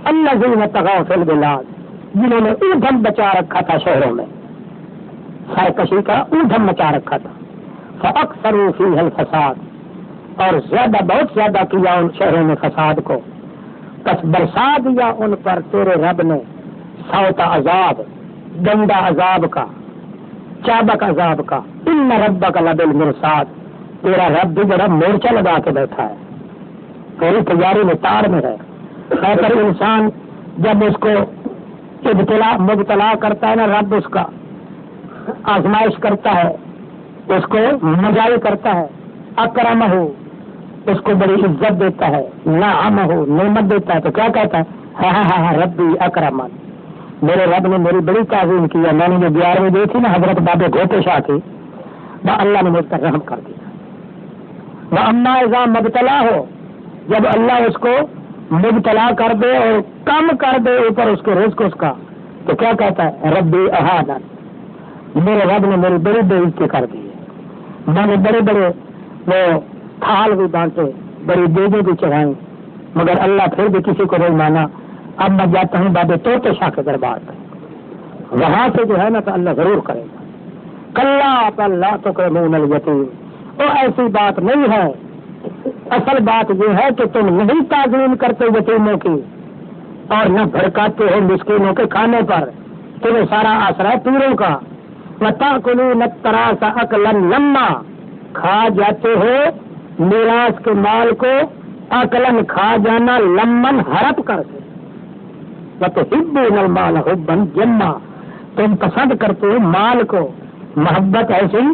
الذین طغوا فی البلاد، جنہوں نے اوڈھم بچا رکھا تھا شہروں میں، سرکشی کا اوڈھم مچا رکھا تھا، فاکثروا فیہ الفساد، اور زیادہ بہت زیادہ کیا ان شہروں میں فساد کو، بس برسا دیا ان پر تیرے رب نے صوت عذاب، گندا عذاب کا، چابک عذاب کا، ان ربک لبالمرصاد، تیرا رب بھی بڑا مورچہ لگا کے بیٹھا ہے، پوری تیاری میں تار میں ہے۔ پر انسان جب اس کو مبتلا کرتا ہے نا، رب اس کا آزمائش کرتا ہے، اس کو مزاح کرتا ہے، اکرمہ ہو، اس کو بڑی عزت دیتا ہے، نعمہ ہو، نعمت دیتا ہے، تو کیا کہتا ہے؟ ہاں ربی اکرمن، میرے رب نے میری بڑی تعظیم کی ہے۔ میں نے جو 11ویں دی تھی نا حضرت بابے گھوٹے شاہ کی، وہ اللہ نے مجھ پر رحم کر دیا۔ وہ اما اذا مبتلا ہو، جب اللہ اس کو مبتلا کر دے اور کم کر دے اوپر اس کے رزق اس کا، تو کیا کہتا ہے؟ ربی اہانن، میرے رب نے میری بڑی بے عزتی کر دی ہے، میں نے بڑے بڑے وہ تھال بھی بانٹے، بڑی دیگیں بھی چڑھائیں، مگر اللہ پھر بھی کسی کو نہیں مانا۔ اب میں جاتا ہوں بابے طوطے شاہ کے دربار پہ، وہاں سے جو ہے نا تو اللہ ضرور کرے گا۔ کلا لا تکرمون الیتیم، وہ ایسی بات نہیں ہے، اصل بات یہ ہے کہ تم نہیں تعظیم کرتے یتیموں کی اور نہ بھڑکاتے ہو مسکینوں کے کھانے پر، تمہیں سارا آسرا ہے پیروں کا۔ وتأکلون التراث اکلا لما، کھا جاتے ہو میراث کے مال کو، اکلن کھا جانا، لمن ہڑپ کر کے، وتحبون المال حبا جما، تم پسند کرتے ہو مال کو محبت ایسی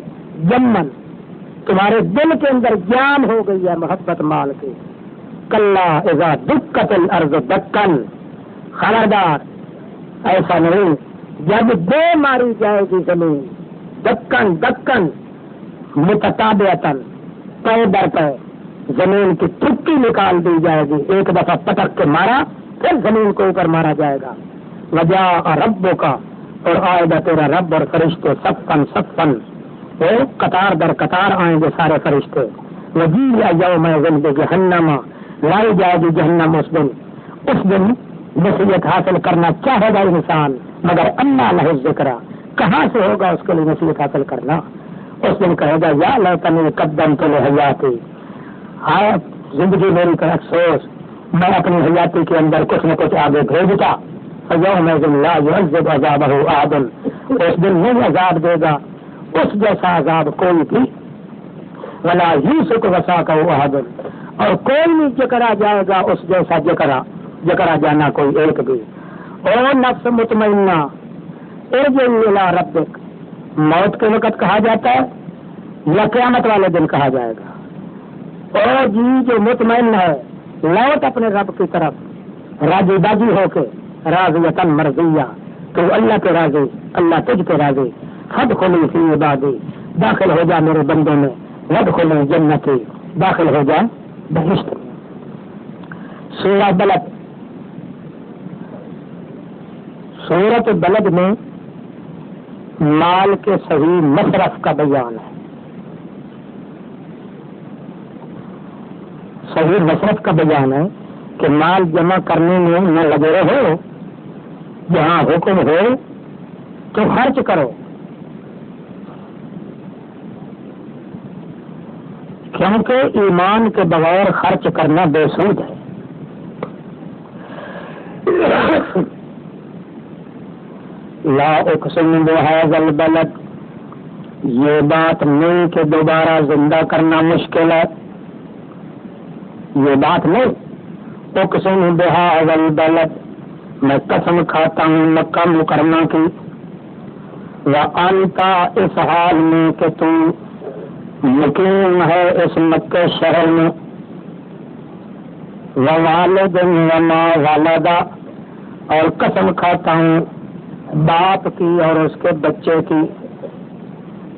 جمن، تمہارے دل کے اندر جان ہو گئی ہے محبت مال کی۔ کلا اذا دکت الارض دکن، خبردار ایسا نہیں، جب دے ماری جائے گی زمین، دکن دکن متتابعتن، پے در پے، زمین کی تھکی نکال دی جائے گی، ایک دفعہ پٹک کے مارا پھر زمین کو اوپر مارا جائے گا۔ وجاء ربک، اور آئے گا تیرا رب اور فرشتے، صفن صفن، وہ قطار در قطار آئیں گے سارے فرشتے۔ وجیء یومئذ بجہنم، لائی جائے گی جہنم اس دن نصیحت حاصل کرنا چاہے گا انسان، مگر انا لہ الذکری، کہاں سے ہوگا اس کے لیے نصیحت حاصل کرنا؟ اس دن کہے گا یا لیتنی قدمت لحیاتی، ہائے زندگی میری کا افسوس، میں اپنی حیاتی کے اندر کچھ نہ کچھ آگے بھیجتا۔ فیومئذ لا یعذب عذابہ احد، اس دن نہیں عذاب دے گا اس جیسا عذاب کوئی بھی، ولا یوثق وثاقہ احد، اور کوئی نہیں جکڑا جائے گا اس جیسا جکڑا جانا کوئی ایک بھی۔ او نفس مطمئنہ ارجعی الی ربک، موت کے وقت کہا جاتا ہے یا قیامت والے دن کہا جائے گا؟ او جی جو مطمئن ہے، لوٹ اپنے رب کی طرف راضی باضی ہو کے، راضیۃ مرضیہ، تو اللہ کے راضی، اللہ تجھ کے راضی۔ فادخلی فی عبادی، داخل ہو جا میرے بندوں میں، وادخلی جنتی، داخل ہو جا بہشت میں۔ سورہ بلد، سورۃ بلد میں مال کے صحیح مصرف کا بیان ہے، صحیح مصرف کا بیان ہے کہ مال جمع کرنے میں نہ لگے رہو، جہاں حکم ہو تو خرچ کرو، کیونکہ ایمان کے بغیر خرچ کرنا بے سود ہے۔ لا اقسم بہذا البلد، یہ بات نہیں کہ دوبارہ زندہ کرنا مشکل ہے، یہ بات نہیں۔ اقسم بہذا البلد، میں قسم کھاتا ہوں مکہ مکرمہ کی، وانت، اس حال میں کہ تو مقیم ہے اس مکہ شہر میں، ووالد وما ولدا، اور قسم کھاتا ہوں باپ کی اور اس کے بچے کی،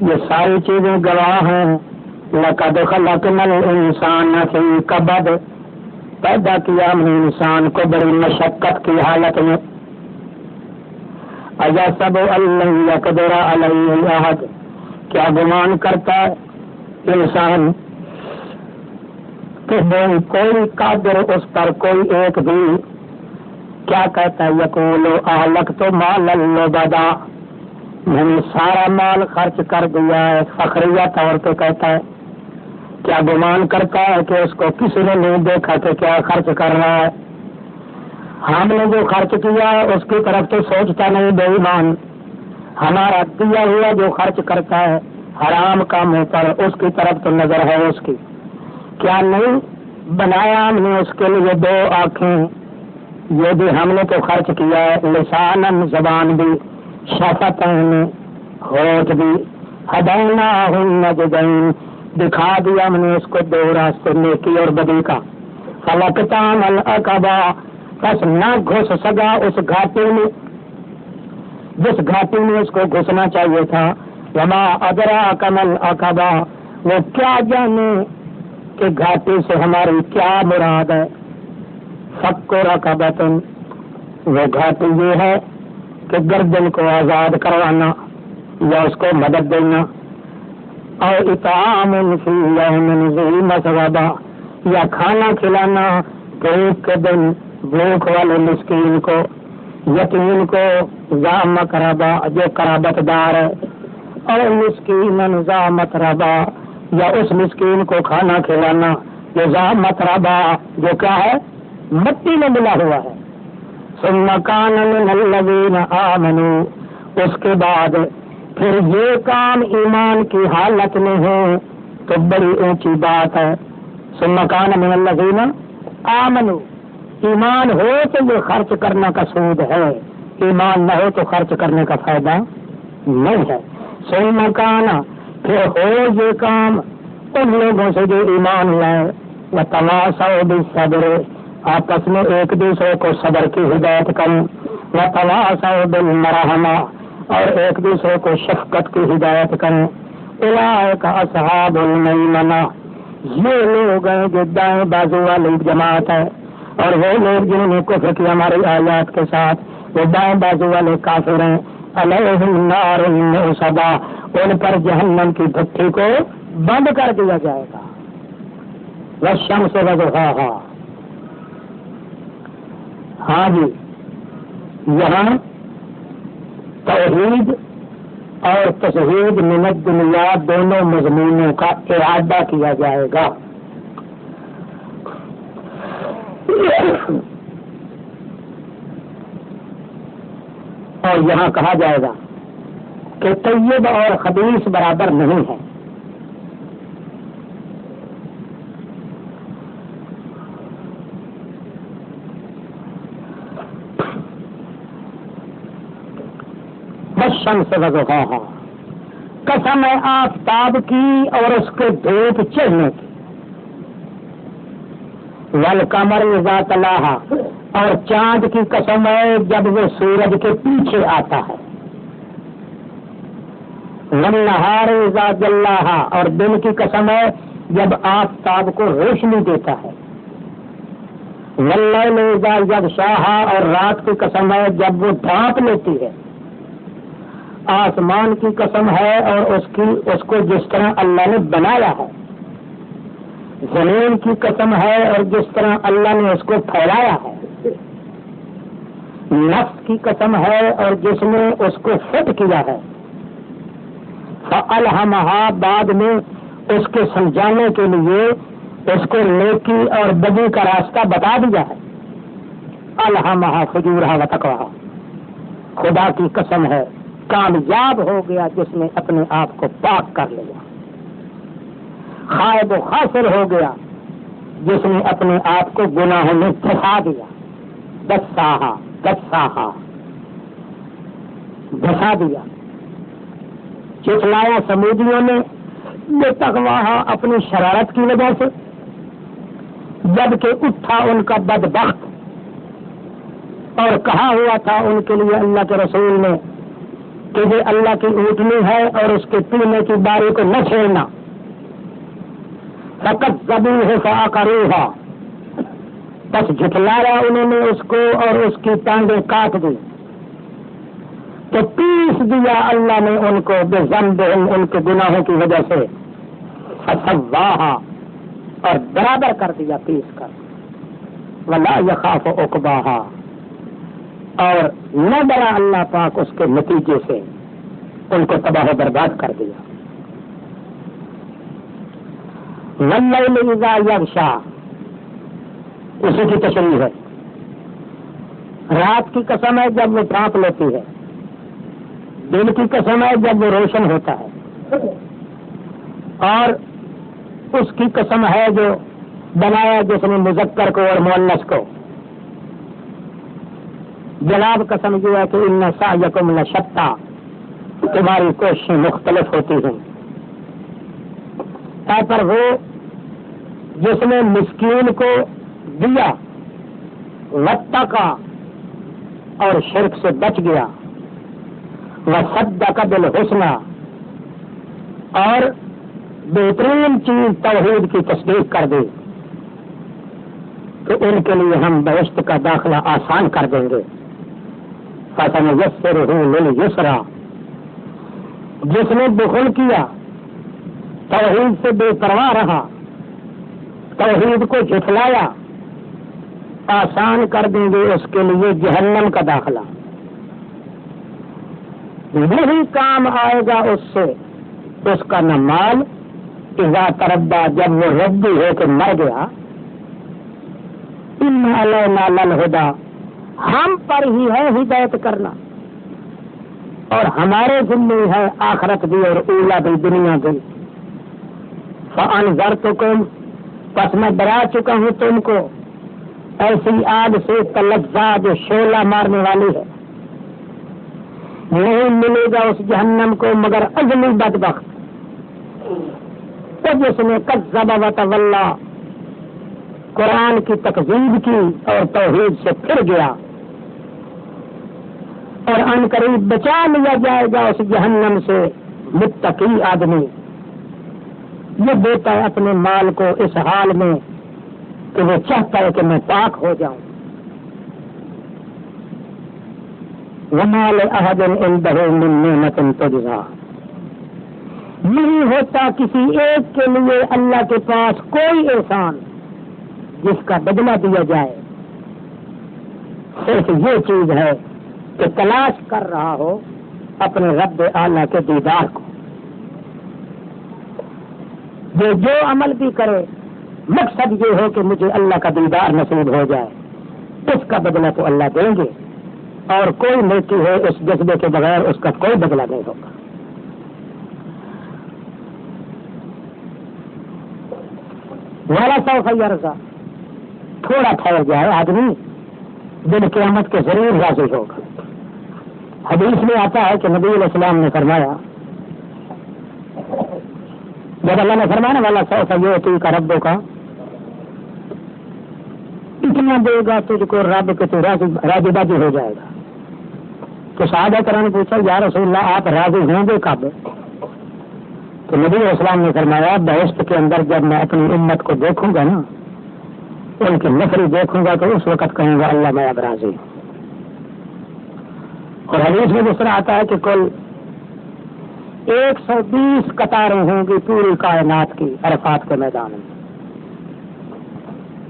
یہ ساری چیزیں گواہ ہیں۔ لقد خلقنا الانسان فی کبد، پیدا کیا ہم نے انسان کو بڑی مشقت کی حالت میں۔ ایحسب ان لن یقدر علیہ احد، کیا گمان کرتا ہے انسان کہ کوئی قادر اس پر کوئی ایک بھی کیا کہتا ہے؟ یقول اہلکت مالا لبدا، میں نے سارا مال خرچ کر دیا ہے. فخریہ طور پہ کہتا ہے. کیا گمان کرتا ہے کہ اس کو کسی نے نہیں دیکھا کہ کیا خرچ کر رہا ہے؟ ہم نے جو خرچ کیا اس کی طرف تو سوچتا نہیں بے ایمان. ہمارا دیا ہوا جو خرچ کرتا ہے حرام کاموں پر اس کی طرف تو نظر ہے اس کی. کیا نہیں بنایا ہم نے اس کے لیے دو آنکھیں، یہ بھی ہم نے تو خرچ کیا ہے. لسانن زبان بھی، شفتین ہونٹ بھی، ہدیناہم نجدین دکھا دیا ہم نے اس کو دو راستے نیکی اور بدی کا. فلقتام العقبہ بس نہ گھس سکا اس گھاٹی میں جس گھاٹی میں اس کو گھسنا چاہیے تھا. وما ادراک ما العقبہ، وہ کیا جانے کہ گھاٹی سے ہماری کیا مراد ہے. فک رقبۃ، وہ گھاٹی یہ ہے کہ گردن کو آزاد کروانا یا اس کو مدد دینا. اور اطعام فی یوم ذی مسغبہ، یا کھانا کھلانا بھوک کے دن بھوک والے مسکین کو، یتیم کو، ذا مقربہ جو قرابت دار ہے، اور مسکین ذا متربہ یا اس مسکین کو کھانا کھلانا جو ذا متربہ جو کیا ہے مٹی میں ملا ہوا ہے. ثم کان من الذین آمنوا، اس کے بعد پھر یہ کام ایمان کی حالت میں ہو تو بڑی اونچی بات ہے. ثم کان من الذین آمنوا، ایمان ہو تو یہ خرچ کرنا کا سود ہے، ایمان نہ ہو تو خرچ کرنے کا فائدہ نہیں ہے. ثم کان، پھر ہو یہ کام ان لوگوں سے جو ایمان لائے. وتواصوا بالصبر، آپس میں ایک دوسرے کو صبر کی ہدایت کریں. وتواصوا بالمرحمہ، اور ایک دوسرے کو شفقت کی ہدایت کریں. اولئک اصحاب المیمنہ، یہ لوگ ہیں جو دائیں بازو والی جماعت ہے. اور وہ لوگ جنہوں نے کفر کی ہماری آیات کے ساتھ، وہ دائیں بازو والے کافر ہیں. علیہم نار موصدہ، ان پر جہنم کی بھٹی کو بند کر دیا جائے گا. والشمس وضحاہا، ہاں جی یہاں توحید اور تشہید من الدنیا دونوں مضمونوں کا اعادہ کیا جائے گا. اور یہاں کہا جائے گا کہ طیب اور خبیث برابر نہیں ہے. والشمس وضحاہا، قسم ہے آفتاب کی اور اس کے دھوپ چڑھنے کی. والقمر اذا تلاہا، اور چاند کی قسم ہے جب وہ سورج کے پیچھے آتا ہے. والنہار اذا جلاہا، اور دن کی قسم ہے جب آفتاب کو روشنی دیتا ہے. واللیل اذا یغشاہا، اور رات کی قسم ہے جب وہ ڈھانپ لیتی ہے. آسمان کی قسم ہے اور اس کو جس طرح اللہ نے بنایا ہے. زمین کی قسم ہے اور جس طرح اللہ نے اس کو پھیلایا ہے. نفس کی قسم ہے اور جس نے اس کو فٹ کیا ہے. فَأَلْهَمَهَا، بعد میں اس کے سمجھانے کے لیے اس کو نیکی اور بدی کا راستہ بتا دیا ہے. الہمہا فجورہا وتقواہا، خدا کی قسم ہے کامیاب ہو گیا جس نے اپنے آپ کو پاک کر لیا. خائب و خاسر ہو گیا جس نے اپنے آپ کو گناہوں میں پھنسا دیا. دساہا دھسا دیا، چٹلایا سمودیوں نے بے تقواہا اپنی شرارت کی وجہ سے، جبکہ اٹھا ان کا بدبخت اور کہا ہوا تھا ان کے لیے اللہ کے رسول نے کہ یہ اللہ کی اونٹنی ہے اور اس کے پینے کی باری کو نہ چھیڑنا. فَكَذَّبُوهُ فَعَقَرُوهَا، بس جھٹلایا انہوں نے اس کو اور اس کی ٹانگیں کاٹ دی. تو پیس دیا اللہ نے ان کو بِذَنبِهِمْ، ان کے گناہوں کی وجہ سے. فَسَوَّاهَا، اور برابر کر دیا پیس کر. وَلَا يَخَافُ عُقْبَاهَا، اور نہ ڈرا اللہ پاک اس کے نتیجے سے، ان کو تباہ و برباد کر دیا۔ واللیل اذا یغشا، اسی کی تشریح ہے، رات کی قسم ہے جب وہ ڈھانپ لیتی ہے، دن کی قسم ہے جب وہ روشن ہوتا ہے، اور اس کی قسم ہے جو بنایا جس نے مذکر کو اور مؤنث کو۔ جناب قسم یہ ہے کہ ان سعیکم لشتی، تمہاری کوششیں مختلف ہوتی ہیں۔ اے پر وہ جس نے مسکین کو دیا، واتقا، اور شرک سے بچ گیا، وصدق بالحسنی، اور بہترین چیز توحید کی تصدیق کر دی، تو ان کے لیے ہم بہشت کا داخلہ آسان کر دیں گے۔ فَسَنُيَسِّرُهُ لِلْيُسْرَىٰ، جس نے بخل کیا، توحید سے بے پرواہ رہا، توحید کو جھٹلایا، آسان کر دیں گے اس کے لیے جہنم کا داخلہ۔ نہیں کام آئے گا اس سے اس کا نہ مال، اذا تردى، جب وہ ردی ہو کے مر گیا، ان علینا للہدی، ہم پر ہی ہے ہدایت کرنا، اور ہمارے ذمہ ہے آخرت بھی اور اولا بھی، دنیا بھی۔ فانذرتکم، پس میں ڈرا چکا ہوں تم کو ایسی آگ سے تلظی جو شعلہ مارنے والی ہے، نہیں ملے گا اس جہنم کو مگر عزمی بدبخت، تو جس نے کذب وتولی، قرآن کی تکذیب کی اور توحید سے پھر گیا، اور ان قریب بچا لیا جائے گا اس جہنم سے متقی آدمی۔ یہ دیتا ہے اپنے مال کو اس حال میں کہ وہ چاہتا ہے کہ میں پاک ہو جاؤں۔ وَمَا لِأَحَدٍ عِندَهُ مِن نِّعْمَةٍ تُجْزَىٰ، نہیں ہوتا کسی ایک کے لیے اللہ کے پاس کوئی احسان جس کا بدلہ دیا جائے، صرف یہ چیز ہے کہ تلاش کر رہا ہو اپنے رب اعلیٰ کے دیدار کو۔ جو عمل بھی کرے مقصد یہ ہو کہ مجھے اللہ کا دیدار نصیب ہو جائے، اس کا بدلہ تو اللہ دیں گے، اور کوئی نیکی ہے اس جذبے کے بغیر اس کا کوئی بدلہ نہیں ہوگا۔ وَلَسَوْفَ يَرْضَىٰ، تھوڑا ٹھہر جائے آدمی، دن قیامت کے ضرور راضی ہوگا۔ حدیث میں آتا ہے کہ نبی علیہ السلام نے فرمایا، جب اللہ نے فرمایا نا وَلَسَوْفَ يُعْطِيكَ رَبُّكَ، اتنا دے گا تجھ کو رب کہ تو راضی باضی ہو جائے گا۔ تو صحابہ کرام نے پوچھا یا رسول اللہ آپ راضی ہوں گے کب؟ تو نبی علیہ السلام نے فرمایا بہشت کے اندر جب میں اپنی امت کو دیکھوں گا نا، ان کی نفری دیکھوں گا تو اس وقت کہوں گا اللہ میں اب راضی ہوں۔ اور حدیث میں جس طرح آتا ہے کہ کل 120 قطاریں ہوں گی پوری کائنات کی عرفات کے میدان میں،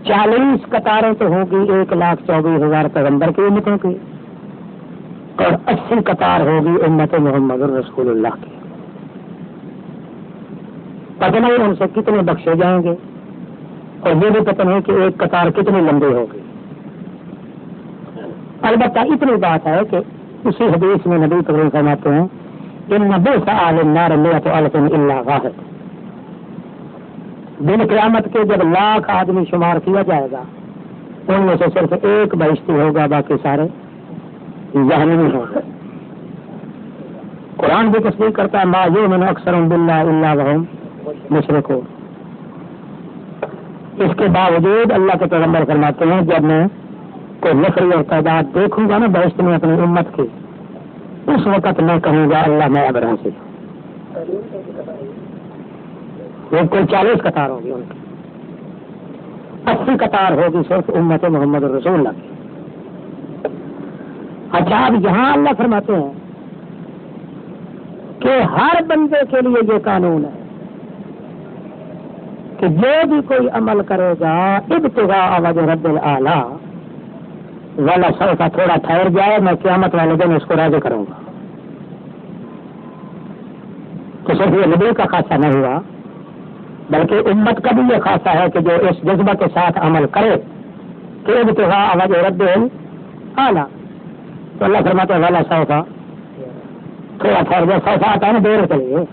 40 قطاریں تو ہوں گی 1,24,000 پیغمبر کی امتوں کی، اور 80 قطار ہوگی امت محمد رسول اللہ کی۔ پتہ نہیں ان سے کتنے بخشے جائیں گے، اور یہ بھی پتہ نہیں کہ ایک قطار کتنی لمبی ہوگی۔ البتہ اتنی بات ہے کہ اسی حدیث میں نبی کریم فرماتے ہیں ان بئس اہل النار مئۃ الف الا واحد، دن قیامت کے جب لاکھ آدمی شمار کیا جائے گا ان میں سے صرف ایک بہشتی ہوگا، باقی سارے جہنمی ہوں گے۔ قرآن بھی تصدیق کرتا ہے ما یؤمن اکثرهم باللہ الا وهم مشرکون۔ اس کے باوجود اللہ کے پیغمبر فرماتے ہیں جب میں کوئی نفری اور تعداد دیکھوں گا نا بہشت میں اپنی امت کی، اس وقت میں کہوں گا اللہ میں اب راضی ہوں۔ وہ کوئی 40 قطار ہوگی ان کی، 80 قطار ہوگی صرف امت محمد رسول اللہ کی۔ اچھا اب یہاں اللہ فرماتے ہیں کہ ہر بندے کے لیے یہ قانون ہے کہ جو بھی کوئی عمل کرے گا ابتغاء وجہ رب الاعلی، والا سوفا تھوڑا ٹھہر جائے میں قیامت والے دن اس کو راضی کروں گا. تو صرف یہ نبی کا خاصہ نہیں ہوا بلکہ امت کا بھی یہ خاصہ ہے کہ جو اس جذبہ کے ساتھ عمل کرے کہ ابتغاء وجہ ربہ اعلیٰ. تو اللہ فرماتے ہیں والا سوفا تھوڑا ٹھہر جائے. سوفا آتا ہے نا دیر کے لیے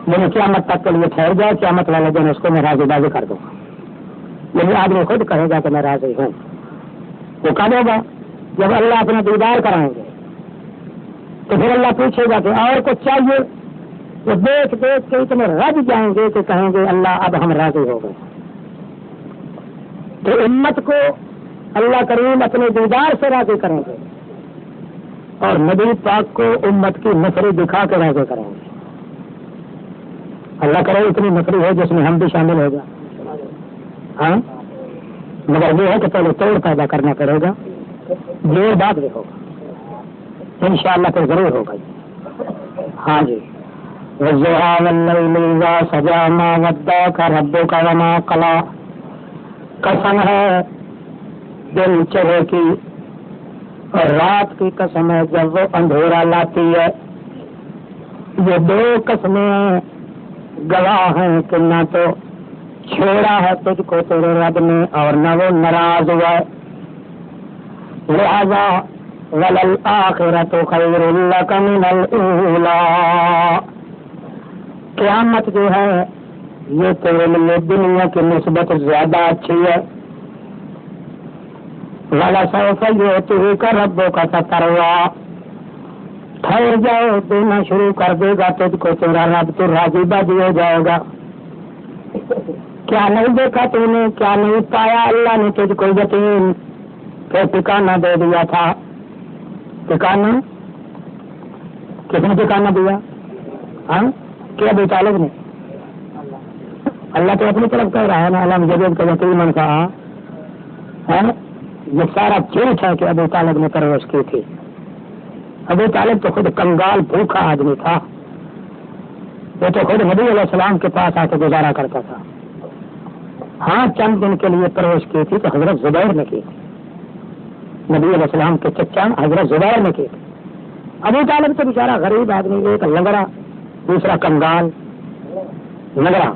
لیکن قیامت تک کے لیے ٹھہر جائے. قیامت والے دن اس کو میں راضی بازی کر دوں گا. یعنی آدمی خود کہے گا کہ میں راضی ہوں. وہ کب ہوگا؟ جب اللہ اپنا دیدار کرائیں گے تو پھر اللہ پوچھے گا کہ اور کچھ چاہیے. وہ دیکھ دیکھ کے اتنے رج جائیں گے کہ کہیں گے اللہ اب ہم راضی ہو گئے. تو امت کو اللہ کریم اپنے دیدار سے راضی کریں گے اور نبی پاک کو امت کی نفری دکھا کے راضی کریں گے. اللہ کرے اتنی نفری ہو جس میں ہم بھی شامل ہو جائیں. ہاں مگر یہ ہے کہ پہلے توڑ پیدا کرنا پڑے گا. یہ بات بھی ہوگا انشاءاللہ پھر ضرور ہوگا. ہاں جی والضحى والليل إذا سجى ما ودعك ربك وما قلى. قسم ہے دن چڑھے کی اور رات کی قسم ہے جب وہ اندھیرا لاتی ہے. یہ دو قسمیں گواہ ہیں کہ نہ تو چھوڑا ہے تجھ کو تیرے رب نے اور نہ وہ ناراض ہوا ہے. لہذا وللآخرۃ خیر لک من الأولیٰ. قیامت جو ہے یہ تیرے لیے دنیا کی نسبت زیادہ اچھی ہے. وَلَسَوْفَ يُعْطِيكَ رَبُّكَ فَتَرْضَىٰ. ٹھہر جاؤ دینا شروع کر دے گا تجھ کو تیرا رب تو راضی باضی ہو جائے گا. کیا نہیں دیکھا تو نے, کیا نہیں پایا اللہ نے تجھ کو یقین پھر ٹھکانہ دے دیا تھا. ٹھکانہ کس نے ٹھکانہ دیا؟ ہاں کیا ابو طالب نے؟ اللہ تو اپنی طرف کہہ رہا ہے نا علم جدید کا یقین کہا ہے. یہ سارا جھوٹ ہے کہ ابو طالب نے پرورش کی تھی. ابو طالب تو خود کنگال بھوکا آدمی تھا. وہ تو خود نبی علیہ السلام کے پاس آ کے گزارا کرتا تھا. ہاں چند دن کے لیے پرورش کی تھی تو حضرت زبیر نے کی. نبی علیہ السلام کے چچا حضرت زبیر نے کی. ابو طالب تو بیچارہ غریب آدمی, ایک لنگڑا دوسرا کنگال لنگڑا.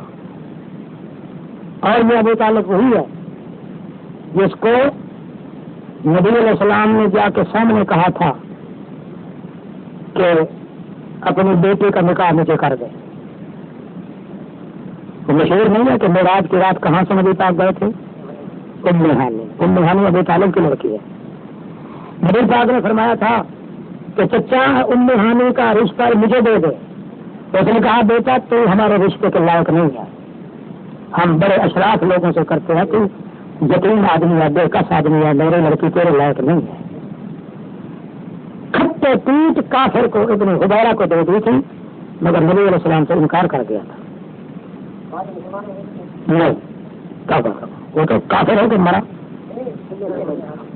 اور یہ ابو طالب وہی ہے جس کو نبی علیہ السلام نے جا کے سامنے کہا تھا کہ اپنی بیٹی کا نکاح مجھے کر دے. وہ مشہور نہیں ہے کہ معراج کی رات کہاں سے نبی پاک گئے تھے؟ ام ہانی. ام ہانی ابو طالب کی لڑکی ہے. نبی پاک نے فرمایا تھا کہ چچا ام ہانی کا رشتہ مجھے دے دے. اس نے کہا بیٹا تو ہمارے رشتے کے لائق نہیں ہے, ہم بڑے اشراف لوگوں سے کرتے ہیں, تو یتیم آدمی ہے, بے کس آدمی ہے, میرے لڑکی تیرے لائق نہیں ہے. کھٹے پیٹ کافر کو ابن حبیرہ کو دے دی تھی مگر نبی علیہ السلام سے انکار کر دیا تھا. نہیں وہ تو کافر ہو کے مرا.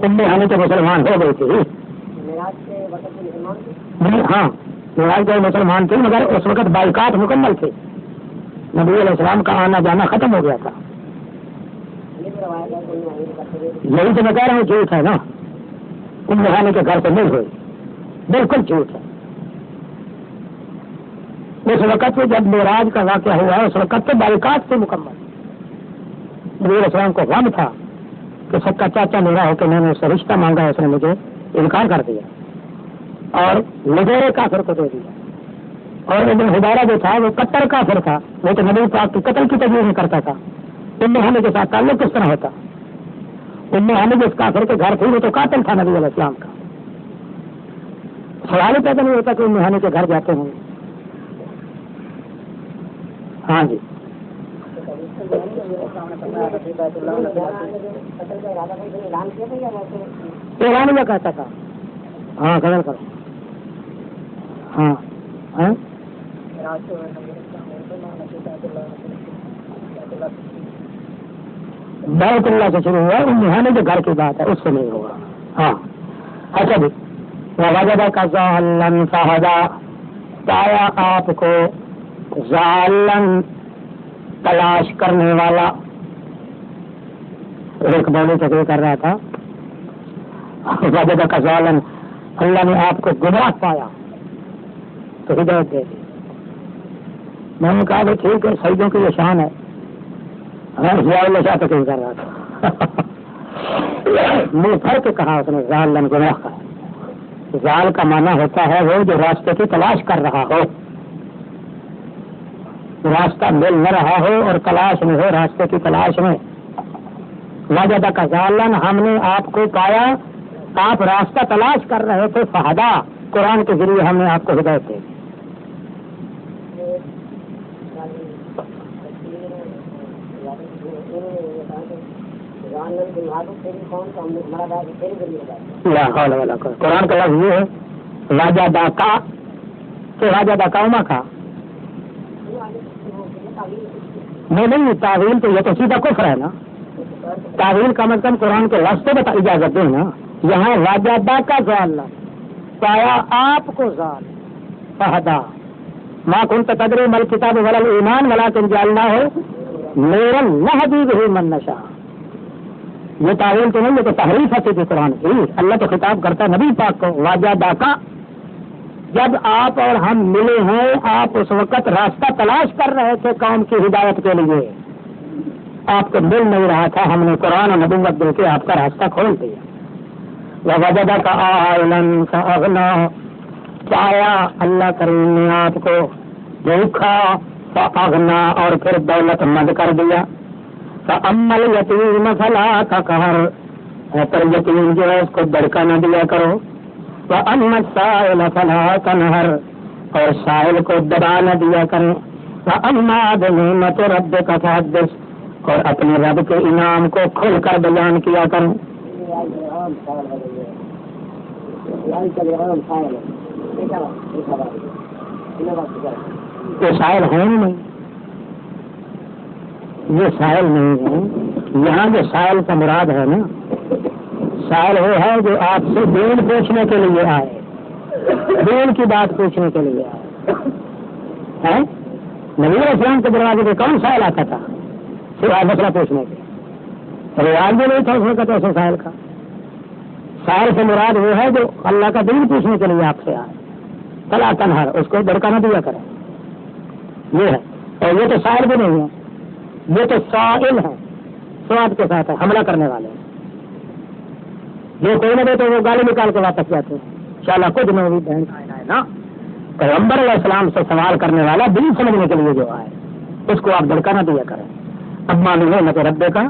ام ہانی تو مسلمان ہو گئی تھی. ہاں معراج گئے مسلمان تھے مگر اس وقت بائیکاٹ مکمل تھے. نبی علیہ السلام کا آنا جانا ختم ہو گیا تھا. یہی تو میں کہہ رہا ہوں جھوٹ ہے نا. ام ہانی کے گھر سے نہیں ہوئی, بالکل جھوٹ ہے. اس وقت جب معراج کا واقعہ ہوا اس وقت تو بائیکاٹ سے مکمل. نبی علیہ السلام کو غم تھا کہ سب کا چاچا میرا ہو کے میں نے اس سے رشتہ مانگا, اس نے مجھے انکار کر دیا اور لگے کافر کو دے دیا. اور ابن حبیرہ جو تھا وہ کٹر کافر تھا, وہ تو نبی پاک کی قتل کی تجویز کرتا تھا. ام ہانی کے ساتھ تعلق کس طرح ہوتا؟ ام ہانی جس کافر کے گھر تھی وہ تو قاتل تھا نبی علیہ السلام کا. سوال ہی پیدا نہیں ہوتا کہ ام ہانی کے گھر جاتے ہوں. ہاں جی ایرانی کا کہتا تھا. ہاں قدر کرو. ہاں بیت اللہ سے شروع ہوا. ام جو گھر کی بات ہے اس سے نہیں ہوگا. ہاں اچھا جی. وجدہ کا ضالن فہدی, پایا آپ کو ضالن تلاش کرنے والا. ایک بولی تقریر کر رہا تھا وجد کا ضالن، اللہ نے آپ کو گمراہ پایا تو ہدایت دے دی. میں نے کہا بھائی ٹھیک ہے، سعیدوں کی یہ شان ہے. ضیاء اللہ شاہ تو کر رہا تھا منہ پھڑ کے کہا اس نے ضالن گمراہ کا. ضال کا معنی ہوتا ہے وہ جو راستے کی تلاش کر رہا ہو، راستہ مل نہ رہا ہو اور تلاش میں ہو، راستے کی تلاش میں. وجد کا ضالن، ہم نے آپ کو پایا، آپ راستہ تلاش کر رہے تھے، فہدا، قرآن کے ذریعے ہم نے آپ کو ہدایت دی. قرآن کا لفظ یہ ہے وجد کا، کہ وجد قوما کا نہیں، تعویل تو یہ تو سیدھا کفر ہے نا. تعویل کا مطلب قرآن کے لفظ تو اجازت دیں نا. یہاں وجدہ کا ضال، پایا آپ کو ضال، فہدا ما كنت تدری ما الکتاب ولا الایمان ولکن جعلناہ نورا نہدی بہ من نشاء. یہ تعویل تو نہیں، یہ تو تحریف ہے تھی قرآن کی. اللہ تو خطاب کرتا ہے نبی پاک کو. وجدہ کا، جب آپ اور ہم ملے ہیں، آپ اس وقت راستہ تلاش کر رہے تھے قوم کی ہدایت کے لیے، آپ کو مل نہیں رہا تھا، ہم نے قرآن اور نبوت دے کے آپ کا راستہ کھول دیا. وَوَجَدَكَ عَائِلًا فَأَغْنَىٰ، پایا اللہ کریم نے آپ کو بھوکا، فَأَغْنَىٰ، اور پھر دولت مند کر دیا. فَأَمَّا الْيَتِيمَ فَلَا تَقْهَرْ، پر یتیم جو ہے اس کو دڑکا نہ دیا کرو. وَأَمَّا السَّائِلَ فَلَا تَنْهَرْ، اور سائل کو دبا نہ دیا کریں. وَأَمَّا بِنِعْمَةِ رَبِّكَ فَحَدِّثْ، اور اپنے رب کے انعام کو کھل کر بیان کیا کریں. یہ سائل ہیں نہیں، یہ سائل نہیں ہے. یہاں جو سائل کا مراد ہے نا، سائل وہ ہے جو آپ سے دین پوچھنے کے لیے آئے، دین کی بات پوچھنے کے لیے آئے. نبی علیہ السلام کے دروازے پہ کون سائل آتا تھا؟ صرف مسئلہ پوچھنے کے. رواج بھی نہیں تھا اس وقت ایسے سائل کا. سائل سے مراد وہ ہے جو اللہ کا دین پوچھنے کے لیے آپ سے آئے. فلا تنہر، اس کو دڑکا نہ دیا کرے. یہ ہے. اور یہ تو سائل بھی نہیں ہے، یہ تو سائل ہے، سواد کے ساتھ ہے، حملہ کرنے والے. جو کوئی نہ دے تو وہ گالی نکال کے واپس جاتے ہیں. انشاءاللہ کچھ نہیں ہوئی بہن کا ہے نا. پیغمبر علیہ السلام سے سوال کرنے والا دین سمجھنے کے لیے جو آئے، اس کو آپ دڑکا نہ دیا کریں. اما نعمت رب کا،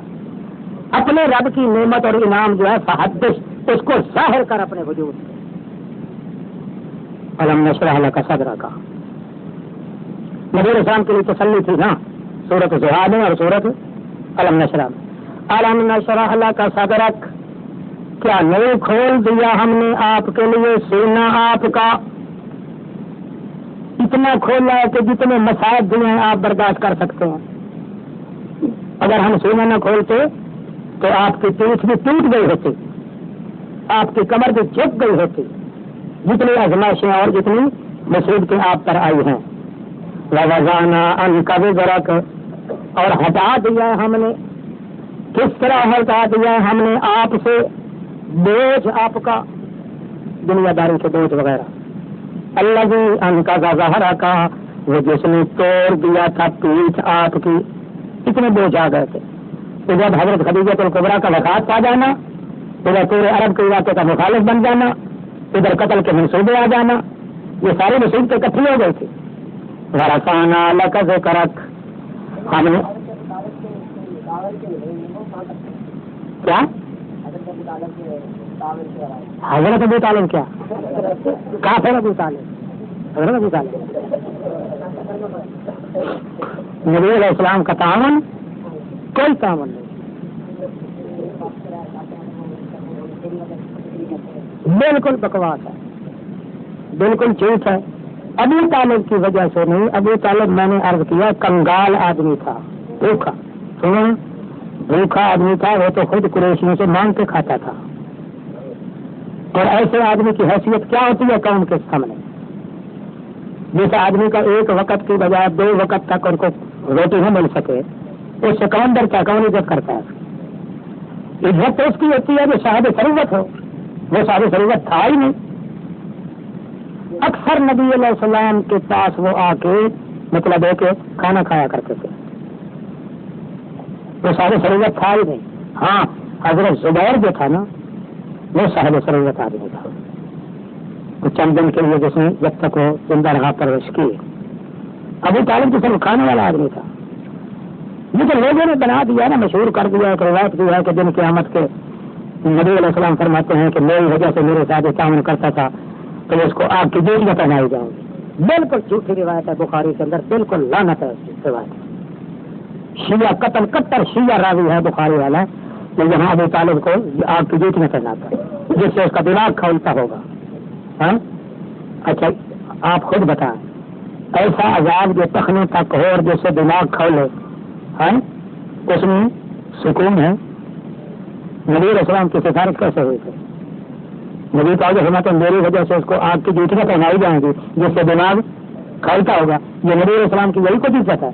اپنے رب کی نعمت اور انعام جو ہے فحدث، اس کو ظاہر کر اپنے وجود سے. الم نشرح لک صدرک، نبی اسلام کے لیے تسلی تھی نا سورۃ زہاد اور سورۃ الم نشرح. الم نشرح لک صدرک، کیا نہیں کھول دیا ہم نے آپ کے لیے سینہ آپ کا. اتنا کھولا ہے کہ جتنے مصائب دیے ہیں آپ برداشت کر سکتے ہیں. اگر ہم سینہ نہ کھولتے تو آپ کی پیٹھ بھی ٹوٹ گئی ہوتی، آپ کی کمر بھی جھک گئی ہوتی. جتنی آزمائشیں اور جتنی مصیبتیں آپ پر آئی ہیں. وَوَضَعْنَا عَنْكَ وِزْرَكَ، اور ہٹا دیا ہم نے. کس طرح ہٹا دیا ہم نے آپ سے بوجھ آپ کا، دنیا داری کے بوجھ وغیرہ. الَّذِي أَنْقَضَ ظَهْرَكَ، وہ جس نے توڑ دیا تھا پیٹھ آپ کی. اتنے بوجھ آ گئے تھے. ادھر حضرت خدیجہ الکبریٰ کا وفات پا جانا، ادھر پورے عرب کے علاقے کا مخالف بن جانا، ادھر قتل کے منصوبے آ جانا، یہ ساری مصیبتیں اکٹھی ہو گئی تھی. وَرَفَعْنَا لَكَ ذِكْرَكَ، ہم نے کیا حضرت ابو طالب کیا کافر ابو طالب، حضرت ابو طالب نبی علیہ السلام کا تعاون کوئی تعاون نہیں، بالکل بکواس ہے، بالکل جھوٹ ہے. ابو طالب کی وجہ سے نہیں. ابو طالب میں نے عرض کیا کنگال آدمی تھا، بھوکا. سنو، بھوکا آدمی تھا، وہ تو خود قریشیوں سے مانگ کے کھاتا تھا. اور ایسے آدمی کی حیثیت کیا ہوتی ہے قوم کے سامنے؟ جس آدمی کا ایک وقت کی بجائے 2 وقت تک ان کو روٹی نہ مل سکے، اس سے کون ڈرتا ہے، کون عزت کرتا ہے؟ عزت تو اس کی ہوتی ہے جو صاحب ثروت ہو، وہ صاحب سروت تھا ہی نہیں. اکثر نبی علیہ السلام کے پاس وہ آ کے مطلب ہے کہ کھانا کھایا کرتے تھے. وہ صاحب سروت تھا ہی نہیں. ہاں حضرت زبیر جو تھا نا وہ صاحب سروت آدمی تھا. تو چند دن کے لیے جس نے جب تک وہ زندہ رہا پرورش کی. ابو طالب تو صرف کھانے والا آدمی تھا. یہ تو لوگوں نے بنا دیا نا, مشہور کر دیا ہے, روایت دی ہے کہ دن قیامت کے نبی علیہ السلام فرماتے ہیں کہ میری وجہ سے میرے ساتھ تعاون کرتا تھا تو اس کو آگ کی جیل میں پہنائی جاؤں گی. بالکل جھوٹی روایت ہے بخاری کے اندر, بالکل لعنت ہے اس کی روایت. شیعہ قتل کٹر شیعہ راوی ہے بخاری والا, تو یہاں ابو طالب کو آگ کی جیل میں پہناتا ہے جس سے اس کا دماغ کھولتا ہوگا. ہاں اچھا آپ خود بتائیں, ایسا عذاب جو تخنے تک ہو اور جس سے دماغ کھولے, ہاں اس میں سکون ہے. نبی علیہ السلام کی سفارش کیسے ہوئی تھی؟ نبی پاک فرماتے ہیں میری وجہ سے اس کو آگ کی جوتیاں پہنائی جائیں گی جس سے دماغ کھولتا ہوگا. یہ نبی علیہ السلام کی یہی کوئی عزت ہے.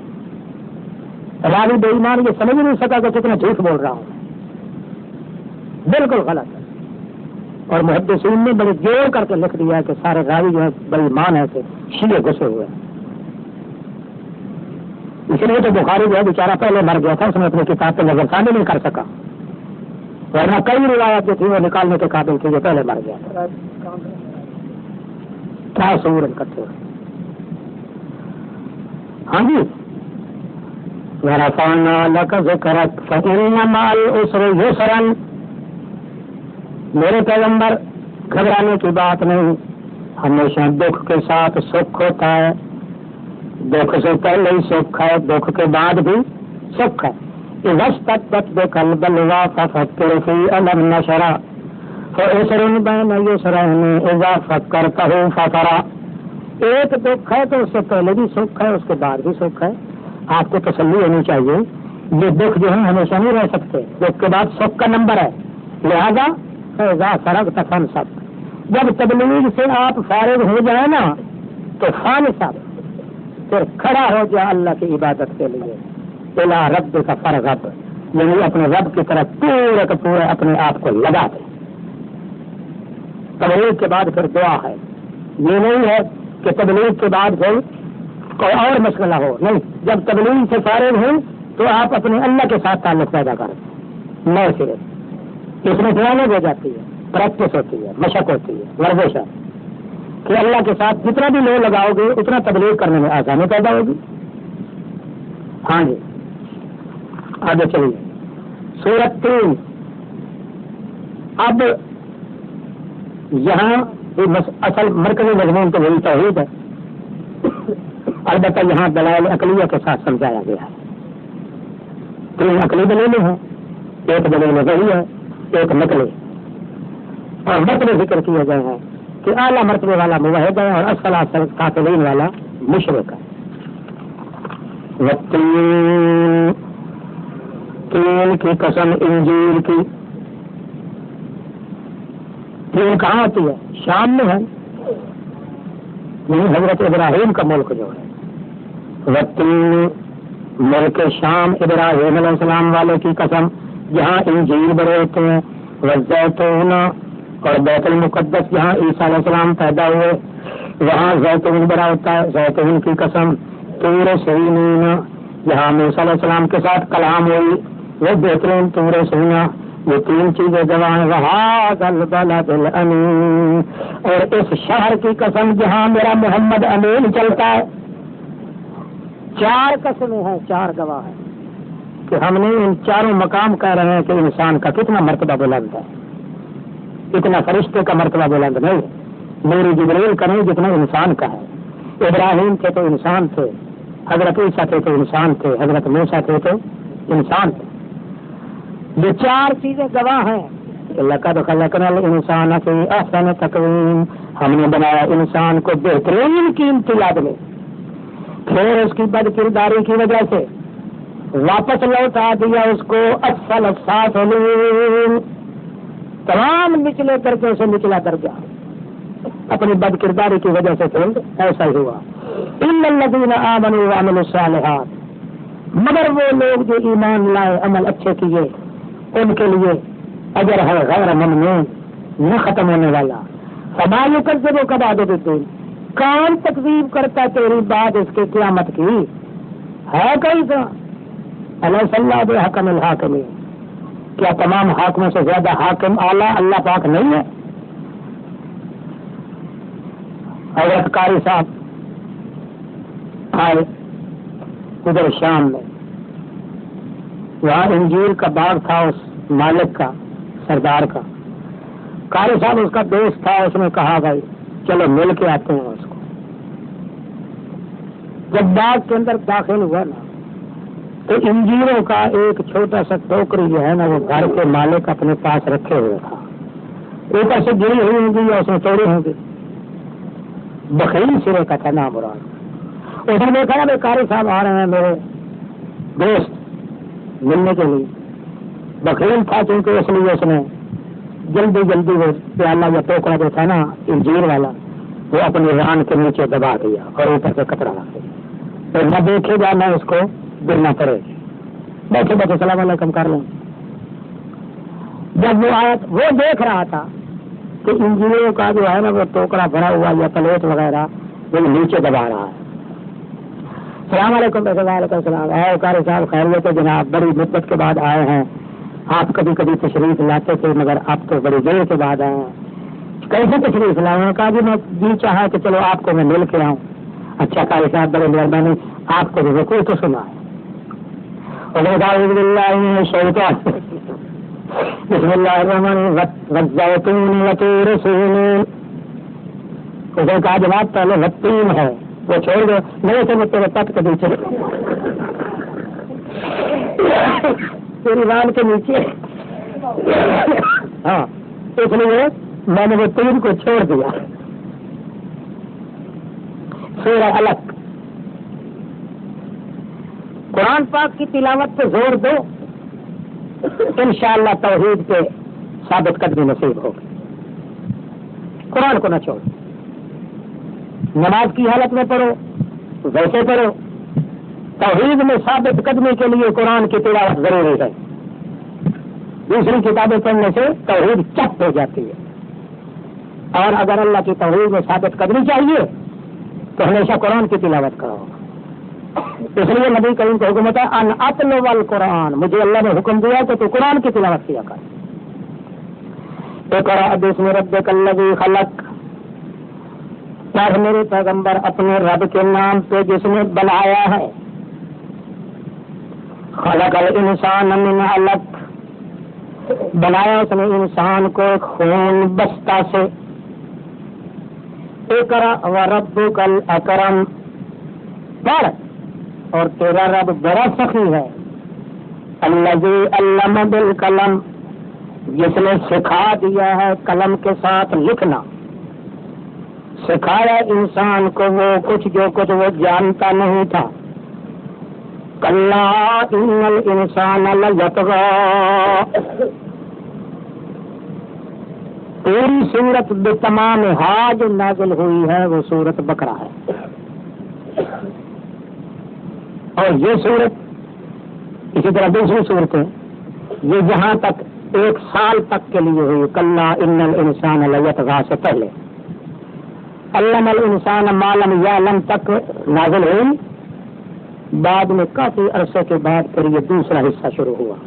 راوی بے ایمان یہ سمجھ نہیں سکا کہ کتنا جھوٹ بول رہا ہوں, بالکل غلط ہے. اور محدثین نے بڑے جوڑ کر کے لکھ دیا ہے کہ سارے راوی جو ہے بڑی ایمان ہے کہ شیعہ گھسے ہوئے ہیں. اس لیے تو بخاری جو ہے بیچارہ پہلے مر گیا تھا, اس نے اپنی کتاب پہ نظر ثانی نہیں کر سکا, ورنہ کئی روایت جو تھی وہ نکالنے کے قابل تھی, جو پہلے مر گیا تھا. کیا سور کرتے ہوئے. ہاں جی, ورفعنا لک ذکرک فإن مع العسر یسرا. میرے پیغمبر گھبرانے کی بات نہیں, ہمیشہ دکھ کے ساتھ سکھ ہوتا ہے. دکھ سے پہلے ہی سکھ ہے, دکھ کے بعد بھی سکھ ہے. اذا اشتدت بک البلوى ففکر فی الم نشرا فعسر بین یسرین اذا فکرته ففرا. ایک دکھ ہے تو اس سے پہلے بھی سکھ ہے, اس کے بعد بھی سکھ ہے. آپ کو تسلی ہونی چاہیے, یہ دکھ جو ہے ہمیشہ نہیں رہ سکتے. دکھ کے بعد سکھ کا نمبر ہے, لہذا فاذا فرغت فانصب. جب تبلیغ سے آپ فارغ ہو جائیں نا تو فانصب, پھر کھڑا ہو جائے اللہ کی عبادت کے لیے. الی ربک فرغب, یعنی اپنے رب کی طرف پورے کا پورا اپنے آپ کو لگا دے. تبلیغ کے بعد پھر دعا ہے. یہ نہیں ہے کہ تبلیغ کے بعد پھر کوئی اور مسئلہ ہو, نہیں. جب تبلیغ سے فارغ ہوں تو آپ اپنے اللہ کے ساتھ تعلق پیدا کریں. نئے سرے اس میں ٹریننگ ہو جاتی ہے, پریکٹس ہوتی ہے, مشق ہوتی ہے, ورزش ہے کہ اللہ کے ساتھ جتنا بھی لو لگاؤ گے اتنا تبلیغ کرنے میں آسانی پیدا ہوگی. ہاں جی, آگے چلیے. سورت 3. اب یہاں اصل مرکزی مضمون تو وہی توحید ہے, البتہ یہاں دلائل عقلیہ کے ساتھ سمجھایا گیا ہے. 3 عقلی دلیلیں ہیں, ایک دلیل وحی ہے, ایک نقلی. اور نقلی ذکر کیے گئے ہیں کہ اعلیٰ مرتبے والا موحد ہے اور اسفل قاتلین والا مشرک ہے. تین کی قسم انجیل کی. تین کہاں ہوتی ہے؟ شام میں ہے, یعنی حضرت ابراہیم کا ملک جو ہے. وطین ملک شام, ابراہیم علیہ السلام والے کی قسم جہاں انجیل بڑے ہوتے ہیں. والزیتون, اور بیت المقدس جہاں عیسیٰ علیہ السلام پیدا ہوئے وہاں زیتون بڑا ہوتا ہے. زیتون کی قسم. طور سینین, جہاں موسیٰ علیہ السلام کے ساتھ کلام ہوئی وہ بہترین طور سینا. یہ 3 چیزیں جمع ہیں. وہذا البلد الامین, اور اس شہر کی قسم جہاں میرا محمد امین چلتا ہے. 4 قسمیں ہیں, 4 گواہ ہیں کہ ہم نے ان 4 مقام کہہ رہے ہیں کہ انسان کا کتنا مرتبہ بلند ہے. اتنا فرشتے کا مرتبہ بلند نہیں, میری جبریل کا نہیں جتنا انسان کا ہے. ابراہیم تھے تو انسان تھے, حضرت عیسیٰ تھے تو انسان تھے, حضرت موسیٰ تھے تو انسان تھے. یہ 4 چیزیں گواہ ہیں. لقد خلقنا الانسان فی احسن تقویم, ہم نے بنایا انسان کو بہترین قیمتی یاد میں. پھر اس کی بد کرداری کی وجہ سے واپس لوٹا دیا اس کو اسفل السافلین, تمام نچلے درجے سے نچلا درجہ. اپنی بد کرداری کی وجہ سے پھر ایسا ہی ہوا. الا الذین آمنوا وعملوا الصالحات, مگر وہ لوگ جو ایمان لائے, عمل اچھے کیے, ان کے لیے اجر ہے غیر ممنون, نہ ختم ہونے والا. فما یکذب بعد بالدین، کون تکذیب کرتا ہے تیری بات اس کے قیامت کی؟ ہے کوئی تو الیس اللہ بحکم الحاکمین، کیا تمام حاکموں سے زیادہ حاکم اعلیٰ اللہ پاک نہیں ہے؟ حضرت قاری صاحب آئے ادھر شام میں، وہاں انجیر کا باغ تھا اس مالک کا، سردار کا. قاری صاحب اس کا دوست تھا، اس نے کہا بھائی چلو مل کے آتے ہیں اس کو. جب باغ کے اندر داخل ہوا نا تو انجیروں کا ایک چھوٹا سا ٹوکری جو ہے نا وہ گھر کے مالک اپنے پاس رکھے ہوئے تھا. اوپر سے گری ہوئی ہوں گی یا اس نے توڑی ہوں گی. بخیل سرے کا تھا نام مراد. اس نے دیکھا نا بھائی قاری صاحب آ رہے ہیں میرے دوست ملنے کے لیے. بخیل تھا کیونکہ اس لیے اس نے جلدی وہ پیالہ یا ٹوکرا جو تھا نا انجیر والا وہ اپنی ران کے نیچے دبا دیا اور اوپر سے کپڑا رکھ دیا. تو نہ دیکھے گا نہ اس کو گرنا پڑے گی. بیٹھے بیٹھے السلام علیکم کر لیں. جب وہ آیا وہ دیکھ رہا تھا کہ انجیروں کا جو ہے نا وہ ٹوکرا بھرا ہوا یا پلیٹ وغیرہ وہ نیچے دبا رہا ہے. السلام علیکم. وعلیکم السلام. قاری صاحب خیریت ہے جناب؟ بڑی مدت کے بعد آئے ہیں. آپ کبھی کبھی تشریف لاتے تھے مگر آپ تو بڑی دیر کے بعد آئے ہیں. کیسے تشریف لائے ہیں؟ کہا جی میں جی چاہا کہ چلو آپ کو میں مل کے آؤں. اچھا قاری صاحب بڑے مہربانی، آپ کو رکوع تو سنا ہے. بسم اللہ الرحمن الرحیم. وطور سینین. اس نے کہا جناب پہلے وطین ہے وہ چھوڑ دو، میرے سے تیرے پت کے نیچے تیری ران کے نیچے. ہاں اس لیے میں نے وہ تین کو چھوڑ دیا. سورہ الگ. قرآن پاک کی تلاوت پہ زور دو، انشاءاللہ توحید پہ ثابت قدمی نصیب ہوگی. قرآن کو نہ چھوڑو. نماز کی حالت میں پڑھو، ویسے پڑھو. توحید میں ثابت قدمی کے لیے قرآن کی تلاوت ضروری ہے. دوسری کتابیں پڑھنے سے توحید چپ ہو جاتی ہے. اور اگر اللہ کی توحید میں ثابت قدمی چاہیے تو ہمیشہ قرآن کی تلاوت کرو. اس لیے نبی کریم کو حکم ہے ان اتلو القرآن، مجھے اللہ نے حکم دیا کہ تو قرآن کی تلاوت کیا کر. اقرأ باسم ربک الذی خلق، پڑھ میرے پیغمبر اپنے رب کے نام پہ جس نے بنایا ہے. خلق الانسان من علق، بنایا اس نے انسان کو خون بستہ سے. اقرأ وربک الاکرم، پڑھ اور تیرا رب بڑا سخی ہے. الذی علم بالقلم، جس نے سکھا دیا ہے قلم کے ساتھ لکھنا. سکھایا انسان کو وہ کچھ جو کچھ وہ جانتا نہیں تھا. کلا ان الانسان لیطغی، پوری سورت بتمام ہا جو نازل ہوئی ہے وہ سورت بقرہ ہے. اور یہ سورت اسی طرح دوسری صورتیں یہ جہاں تک 1 سال تک کے لیے ہوئی. کلا ان الانسان لیطغی سے پہلے علم الانسان ما لم یعلم تک نازل ہوئی. بعد میں کافی عرصے کے بعد پھر یہ دوسرا حصہ شروع ہوا.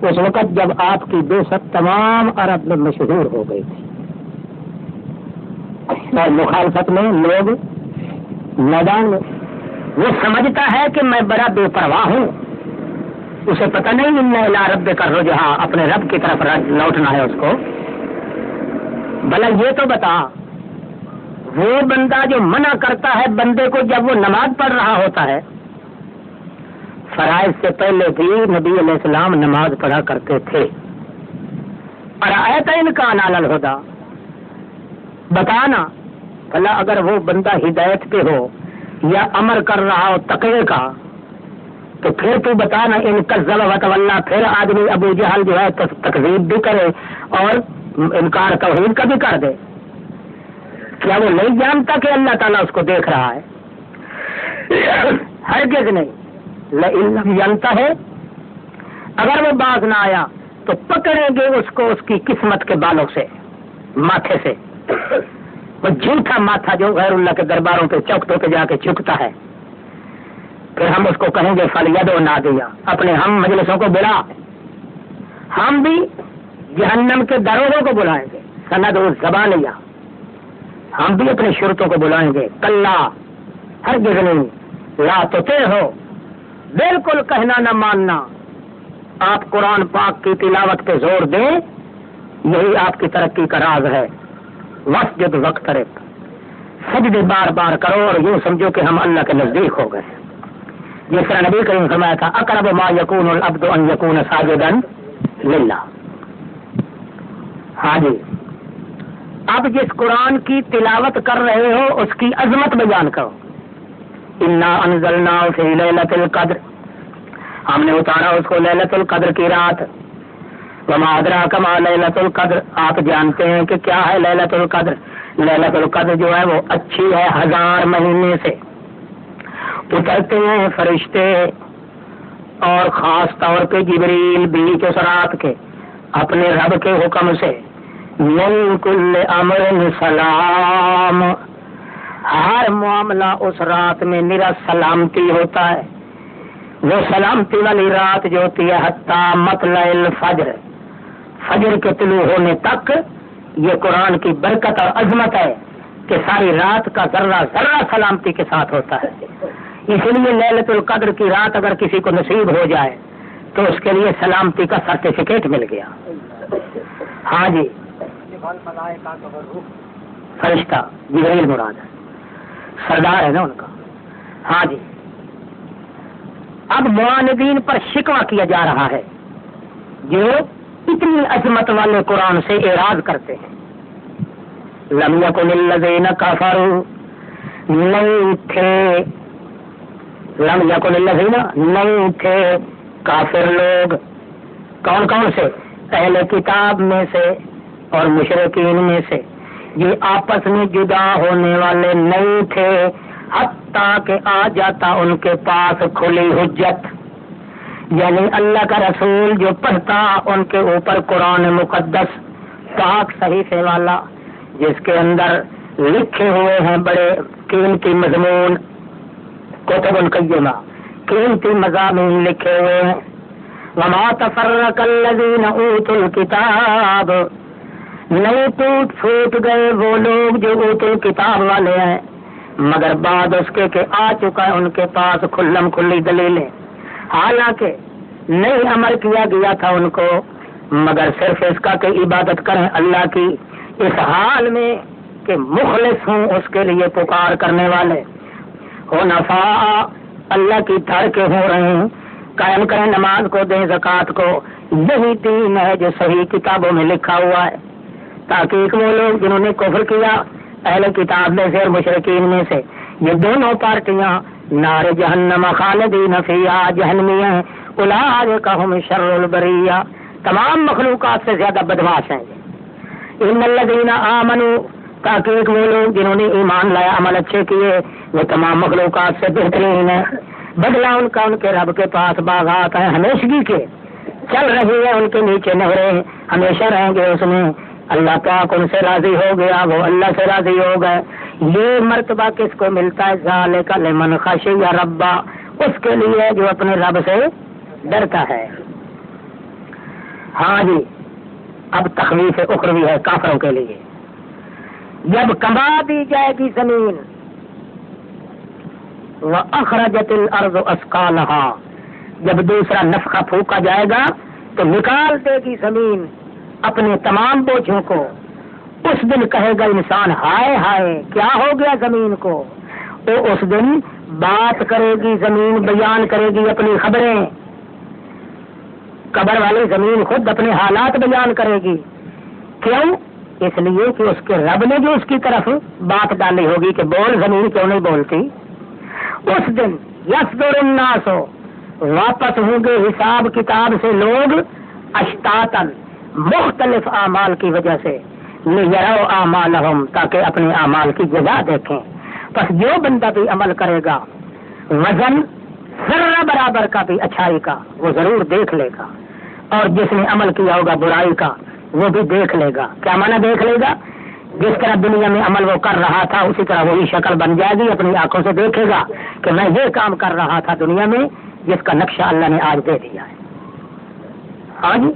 اس وقت جب آپ کی بعثت تمام عرب میں مشہور ہو گئی تھی اور مخالفت میں لوگ میدان میں. وہ سمجھتا ہے کہ میں بڑا بے پرواہ ہوں، اسے پتہ نہیں ان الی ربک الرجعی، اپنے رب کی طرف لوٹنا ہے اس کو. بھلا یہ تو بتا، وہ بندہ جو منع کرتا ہے بندے کو جب وہ نماز پڑھ رہا ہوتا ہے. فرائض سے پہلے بھی نبی علیہ السلام نماز پڑھا کرتے تھے. ارأیت ان کان علی الہدی، بتانا بھلا اگر وہ بندہ ہدایت پہ ہو یا امر کر رہا ہو تقوی کا تو پھر تو بتانا ان کذب وتولی، پھر آدمی ابو جہل جو ہے تکذیب بھی کرے اور انکار توحید کا بھی کر دے. کیا وہ نہیں جانتا کہ اللہ تعالیٰ اس کو دیکھ رہا ہے؟ ہرگز نہیں. لئن لم ینتہ، اگر وہ باز نہ آیا تو پکڑیں گے اس کو اس کی قسمت کے بالوں سے، ماتھے سے. وہ جھوٹا ماتھا جو غیر اللہ کے درباروں پہ چوکٹوں پہ جا کے جھکتا ہے، پھر ہم اس کو کہیں گے فلیدو نادیا، اپنے ہم مجلسوں کو بلا. ہم بھی جہنم کے دروازوں کو بلائیں گے، سند و زبانیہ. ہم بھی اپنے شرطوں کو بلائیں گے. کلا ہرگز نہیں، لا تطیع ہو، بالکل کہنا نہ ماننا. آپ قرآن پاک کی تلاوت پہ زور دیں، یہی آپ کی ترقی کا راز ہے. وسجد واقترب، سجدے بار بار کرو اور یوں سمجھو کہ ہم اللہ کے نزدیک ہو گئے. جس طرح نبی کریم فرمایا تھا اقرب ما یکون العبد ان یکون ساجدا للہ. ہاں جی، اب جس قرآن کی تلاوت کر رہے ہو اس کی عظمت بیان کرو. انا انزلناہ فی لیلۃ القدر، ہم نے اتارا اس کو لیلۃ القدر کی رات. وما ادراک ما لیلۃ القدر، آپ جانتے ہیں کہ کیا ہے لیلۃ القدر؟ لیلۃ القدر جو ہے وہ اچھی ہے 1000 مہینے سے. اترتے ہیں فرشتے اور خاص طور پہ جبریل بیچ اس رات کے اپنے رب کے حکم سے. من کل امر سلام، ہر معاملہ اس رات میں نرا سلامتی ہوتا ہے. وہ سلامتی والی رات جو ہوتی ہے حتی مطلع الفجر، فجر کے طلوع ہونے تک. یہ قرآن کی برکت اور عظمت ہے کہ ساری رات کا ذرہ ذرہ سلامتی کے ساتھ ہوتا ہے. اسی لیے لیلۃ القدر کی رات اگر کسی کو نصیب ہو جائے تو اس کے لیے سلامتی کا سرٹیفکیٹ مل گیا. ہاں جی، فرشتہ جبریل مراد ہے، سردار ہے نا ان کا. ہاں جی، اب معاندین پر شکوہ کیا جا رہا ہے جو اتنی عظمت والے قرآن سے اعراض کرتے ہیں. لم یکن الذین کفروا، نہیں تھے، لم یکن الذین، نہیں تھے کافر لوگ. کون کون سے؟ اہل کتاب میں سے اور مشرکین میں سے. یہ آپس میں جدا ہونے والے نہیں تھے حتیٰ کہ آ جاتا ان کے پاس کھلی حجت، یعنی اللہ کا رسول جو پڑھتا ان کے اوپر قرآن مقدس پاک صحیفے والا، جس کے اندر لکھے ہوئے ہیں بڑے قیمتی مضمون، کتب قیمہ، قیمتی مضامین لکھے ہوئے ہیں. وما تفرق الذین اوتوا الکتاب، نہیں ٹوٹ پھوٹ گئے وہ لوگ جو اوتوا الکتاب والے ہیں، مگر بعد اس کے کہ آ چکا ہے ان کے پاس کھلم کھلی دلیلیں. حالانکہ نہیں عمل کیا گیا تھا ان کو مگر صرف اس کا کہ عبادت کریں اللہ کی، اس حال میں کہ مخلص ہوں اس کے لیے پکار کرنے والے. حنفاء، اللہ کی ڈر کے ہو رہے ہیں، قائم کریں نماز کو، دیں زکوٰۃ کو. یہی دین ہے جو صحیح کتابوں میں لکھا ہوا ہے، تاکہ وہ لوگ جنہوں نے کفر کیا اہل کتاب میں سے اور مشرکین میں سے، یہ دونوں پارٹیاں نار جہنم خالدین فیہا، جہنمی ہیں. اولئک ھم شر البریہ، تمام مخلوقات سے زیادہ بدمعاش ہیں. ان الذین آمنوا، تاکہ وہ لوگ جنہوں نے ایمان لایا، عمل اچھے کیے، وہ تمام مخلوقات سے بہترین ہیں. بدلہ ان کا ان کے رب کے پاس باغات ہیں ہمیشگی کے، چل رہی ہے ان کے نیچے نہریں، ہمیشہ رہیں گے اس میں. اللہ پاک ان سے راضی ہو گیا، وہ اللہ سے راضی ہو گئے. یہ مرتبہ کس کو ملتا ہے؟ ذالک لمن خشی ربا، اس کے لیے جو اپنے رب سے ڈرتا ہے. ہاں جی، اب تخویف اخروی ہے کافروں کے لیے. جب کما دی جائے گی زمین، وَأَخْرَجَتِ الْأَرْضُ أَثْقَالَهَا، جب دوسرا نفخہ پھونکا جائے گا تو نکال دے گی زمین اپنے تمام بوجھوں کو. اس دن کہے گا انسان ہائے ہائے کیا ہو گیا زمین کو. وہ اس دن بات کرے گی زمین، بیان کرے گی اپنی خبریں. قبر والی زمین خود اپنے حالات بیان کرے گی. کیوں؟ اس لیے کہ اس کے رب نے جو اس کی طرف بات ڈالی ہوگی کہ بول، زمین کیوں نہیں بولتی. اس دن یصدر الناس، واپس ہوں گے حساب کتاب سے لوگ، اشتاتن، مختلف اعمال کی وجہ سے، لیروا اعمالہم، تاکہ اپنے اعمال کی جزا دیکھیں. پس جو بندہ بھی عمل کرے گا وزن ذرہ برابر کا بھی اچھائی کا وہ ضرور دیکھ لے گا. اور جس نے عمل کیا ہوگا برائی کا وہ بھی دیکھ لے گا. کیا معنی دیکھ لے گا؟ جس طرح دنیا میں عمل وہ کر رہا تھا اسی طرح وہی شکل بن جائے گی. اپنی آنکھوں سے دیکھے گا کہ میں یہ کام کر رہا تھا دنیا میں جس کا نقشہ اللہ نے آج دے دیا ہے. ہاں جی.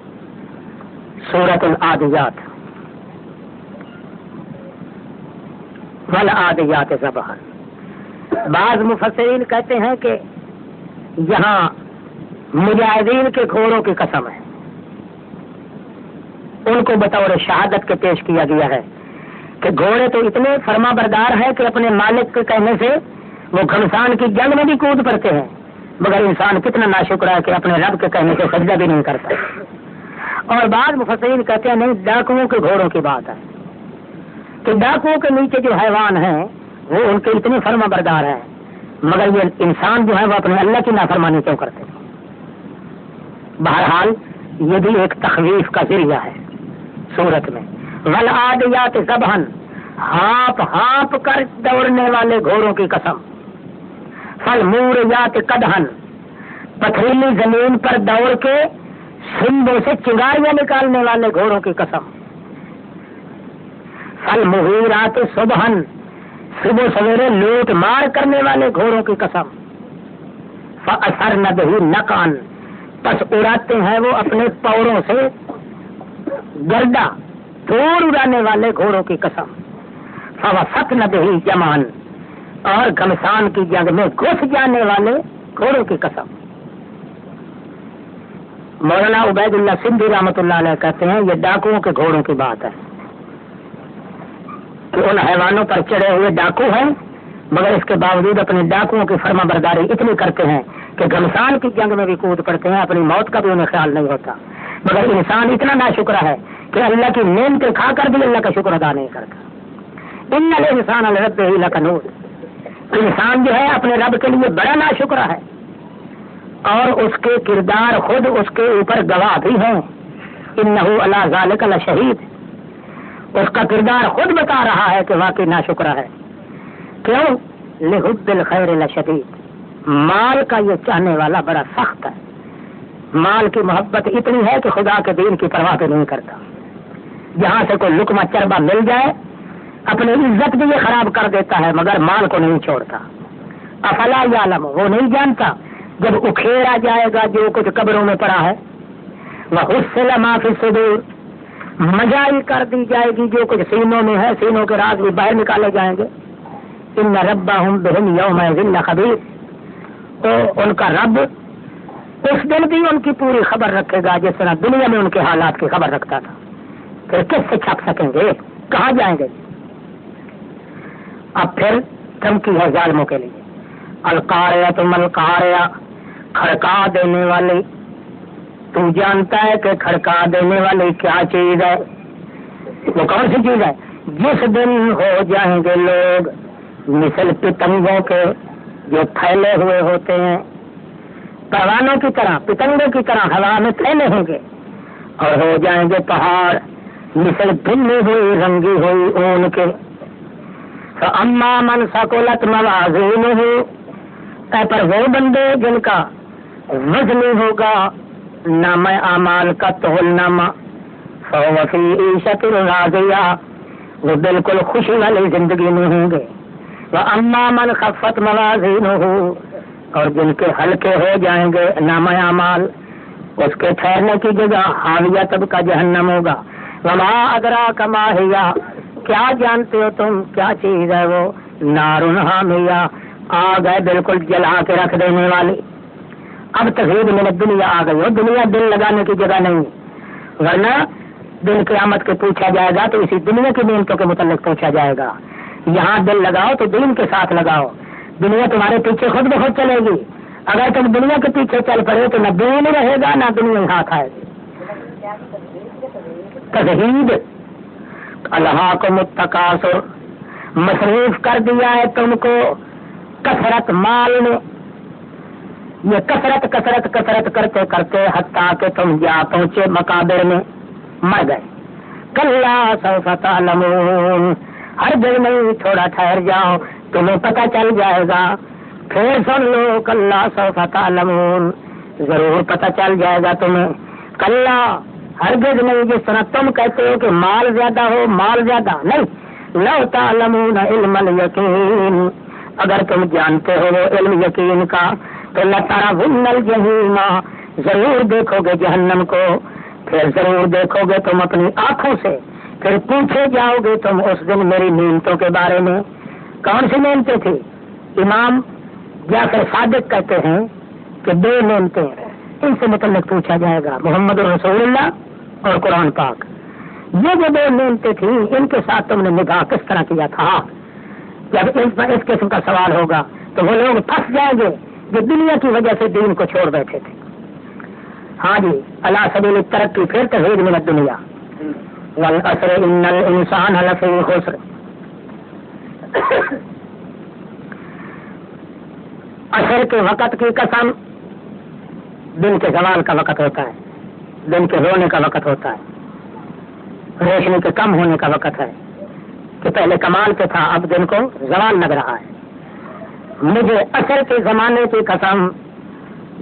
سورۃ العادیات. والعادیات ضبحا. بعض مفسرین کہتے ہیں کہ یہاں مجاہدین کے گھوڑوں کی قسم ہے. ان کو بطور شہادت کے پیش کیا گیا ہے کہ گھوڑے تو اتنے فرما بردار ہیں کہ اپنے مالک کے کہنے سے وہ گھمسان کی جنگ میں بھی کود پڑتے ہیں، مگر انسان کتنا ناشکر ہے کہ اپنے رب کے کہنے سے سجدہ بھی نہیں کرتا. اور بعض مفسرین کہتے ہیں نہیں، ڈاکوؤں کے گھوڑوں کی بات ہے کہ ڈاکوؤں کے نیچے جو حیوان ہیں وہ ان کے اتنے فرما بردار ہیں، مگر یہ انسان جو ہے وہ اپنے اللہ کی نافرمانی کیوں کرتے ہیں. بہرحال یہ بھی ایک تخویف کا ذریعہ ہے سورت میں. والعادیات ضبحا. ہانپ ہانپ کر دوڑنے والے گھوڑوں کی قسم. فالموریات قدحا. پتھریلی زمین پر دوڑ کے سنبوں سے چنگاریاں نکالنے والے گھوڑوں کی قسم. فالمغیرات صبحا. صبح سویرے لوٹ مار کرنے والے گھوڑوں کی قسم. فاثرن به نقعا. پس اڑاتے ہیں وہ اپنے پوروں سے گردہ دھوڑ اڑانے والے گھوڑوں کی قسم. فوسطن به جمعا. اور گھمسان کی جنگ میں گھس جانے والے گھوڑوں کی قسم. مولانا عبید اللہ سندھی رحمۃ اللہ علیہ کہتے ہیں یہ ڈاکوؤں کے گھوڑوں کی بات ہے کہ ان حیوانوں پر چڑھے ہوئے ڈاکو ہیں، مگر اس کے باوجود اپنے ڈاکوؤں کی فرما برداری اتنی کرتے ہیں کہ گھمسان کی جنگ میں بھی کود پڑتے ہیں، اپنی موت کا بھی انہیں خیال نہیں ہوتا. مگر انسان اتنا ناشکرا ہے کہ اللہ کی نعمتیں کھا کر بھی اللہ کا شکر ادا نہیں کرتا. ان الانسان لربہ لکنود. انسان جو ہے اپنے رب کے لیے بڑا ناشکرا ہے، اور اس کے کردار خود اس کے اوپر گواہ بھی ہیں. انہ علی ذلک لشہید. اس کا کردار خود بتا رہا ہے کہ واقعی ناشکرا ہے. کیوں؟ لحب الخیر لشدید. مال کا یہ چاہنے والا بڑا سخت ہے. مال کی محبت اتنی ہے کہ خدا کے دین کی پرواہ بھی نہیں کرتا. جہاں سے کوئی لقمہ چربا مل جائے اپنی عزت بھی یہ خراب کر دیتا ہے، مگر مال کو نہیں چھوڑتا. افلا یعلم. وہ نہیں جانتا جب اکھیڑا جائے گا جو کچھ قبروں میں پڑا ہے. وحصل ما فی الصدور. مجائی کر دی جائے گی جو کچھ سینوں میں ہے، سینوں کے راز بھی باہر نکالے جائیں گے. ان ربہم بہم یومئذ لخبیر. تو ان کا رب اس دن بھی ان کی پوری خبر رکھے گا جس طرح دنیا میں ان کے حالات کی خبر رکھتا تھا. پھر کس سے چھپ سکیں گے؟ کہاں جائیں گے؟ اب پھر دھمکی ہے ظالموں کے لیے. القاریہ ملقاریہ. کھڑکا دینے والی. تو جانتا ہے کہ کھڑکا دینے والی کیا چیز ہے؟ وہ کون سی چیز ہے؟ جس دن ہو جائیں گے لوگ مثل پتنگوں کے جو پھیلے ہوئے ہوتے ہیں، پروانوں کی طرح، پتنگوں کی طرح ہوا میں پھیلے ہوں گے، اور ہو جائیں گے پہاڑ مثل بھنی ہوئی رنگی ہوئی اون کے. فاما من ثقلت موازینہ. پر وہ بندے جن کا وزن ہوگا نامہ اعمال کا تول نامہ، فهو فی عیشۃ راضیہ. وہ بالکل خوشی والی زندگی میں ہوں گے. واما من خفت موازینہ. اور جن کے ہلکے ہو جائیں گے نامہ اعمال، اس کے ٹھہرنے کی جگہ حاویہ طبقہ جہنم ہوگا. وما ادراک ما ہی. کیا جانتے ہو تم کیا چیز ہے وہ؟ نار حامیہ. آگ ہے بالکل جلا کے رکھ دینے والی. اب تزید میں دنیا آ گئی ہو. دنیا دل لگانے کی جگہ نہیں، ورنہ دل قیامت کے پوچھا جائے گا تو اسی دنیا کی نعمتوں کے متعلق پوچھا جائے گا. یہاں دل لگاؤ تو دین کے ساتھ لگاؤ. دنیا تمہارے پیچھے خود بخود چلے گی. اگر تم دنیا کے پیچھے چل پڑے تو نہ دین رہے گا نہ دنیا ہاتھ آئے گی. تزہید. الہاکم التکاثر. مصروف کر دیا ہے تم کو کثرت مال میں. یہ کثرت کثرت کثرت کرتے کرتے حتیٰ کہ تم جا پہنچے مقابر میں مر گئے. کلا سوف تعلمون. ہر دل نہیں، تھوڑا ٹھہر جاؤ تمہیں پتہ چل جائے گا. پھر سن لو کلا سوف تعلمون. ضرور پتہ چل جائے گا تمہیں. کلا ہرگز نہیں جس طرح تم کہتے ہو کہ مال زیادہ ہو، مال زیادہ نہیں. لو تعلمون علم الیقین، اگر تم جانتے ہو وہ علم یقین کا تو لترون الجحیم، ضرور دیکھو گے جہنم کو. پھر ضرور دیکھو گے تم اپنی آنکھوں سے، پھر پوچھے جاؤ گے تم اس دن میری نعمتوں کے بارے میں. کون سی نعمتیں تھی؟ امام جعفر صادق کہتے ہیں کہ 2 نعمتیں ان سے متعلق پوچھا جائے گا، محمد رسول اللہ اور قرآن پاک. یہ جو 2 نعمتیں تھیں ان کے ساتھ تم نے نگاہ کس طرح کیا تھا؟ جب اس قسم کا سوال ہوگا تو وہ لوگ پھنس جائیں گے جو دنیا کی وجہ سے دین کو چھوڑ بیٹھے تھے. ہاں جی، علی سبیل الترقی، پھر توحید من الدنیا. والعصر ان الانسان لفی خسر. عصر کے وقت کی قسم، دن کے زوال کا وقت ہوتا ہے، دن کے رونے کا وقت ہوتا ہے، روشنی کے کم ہونے کا وقت ہے کہ پہلے کمال پہ تھا اب دن کو زوال لگ رہا ہے. مجھے عصر کے زمانے کی قسم،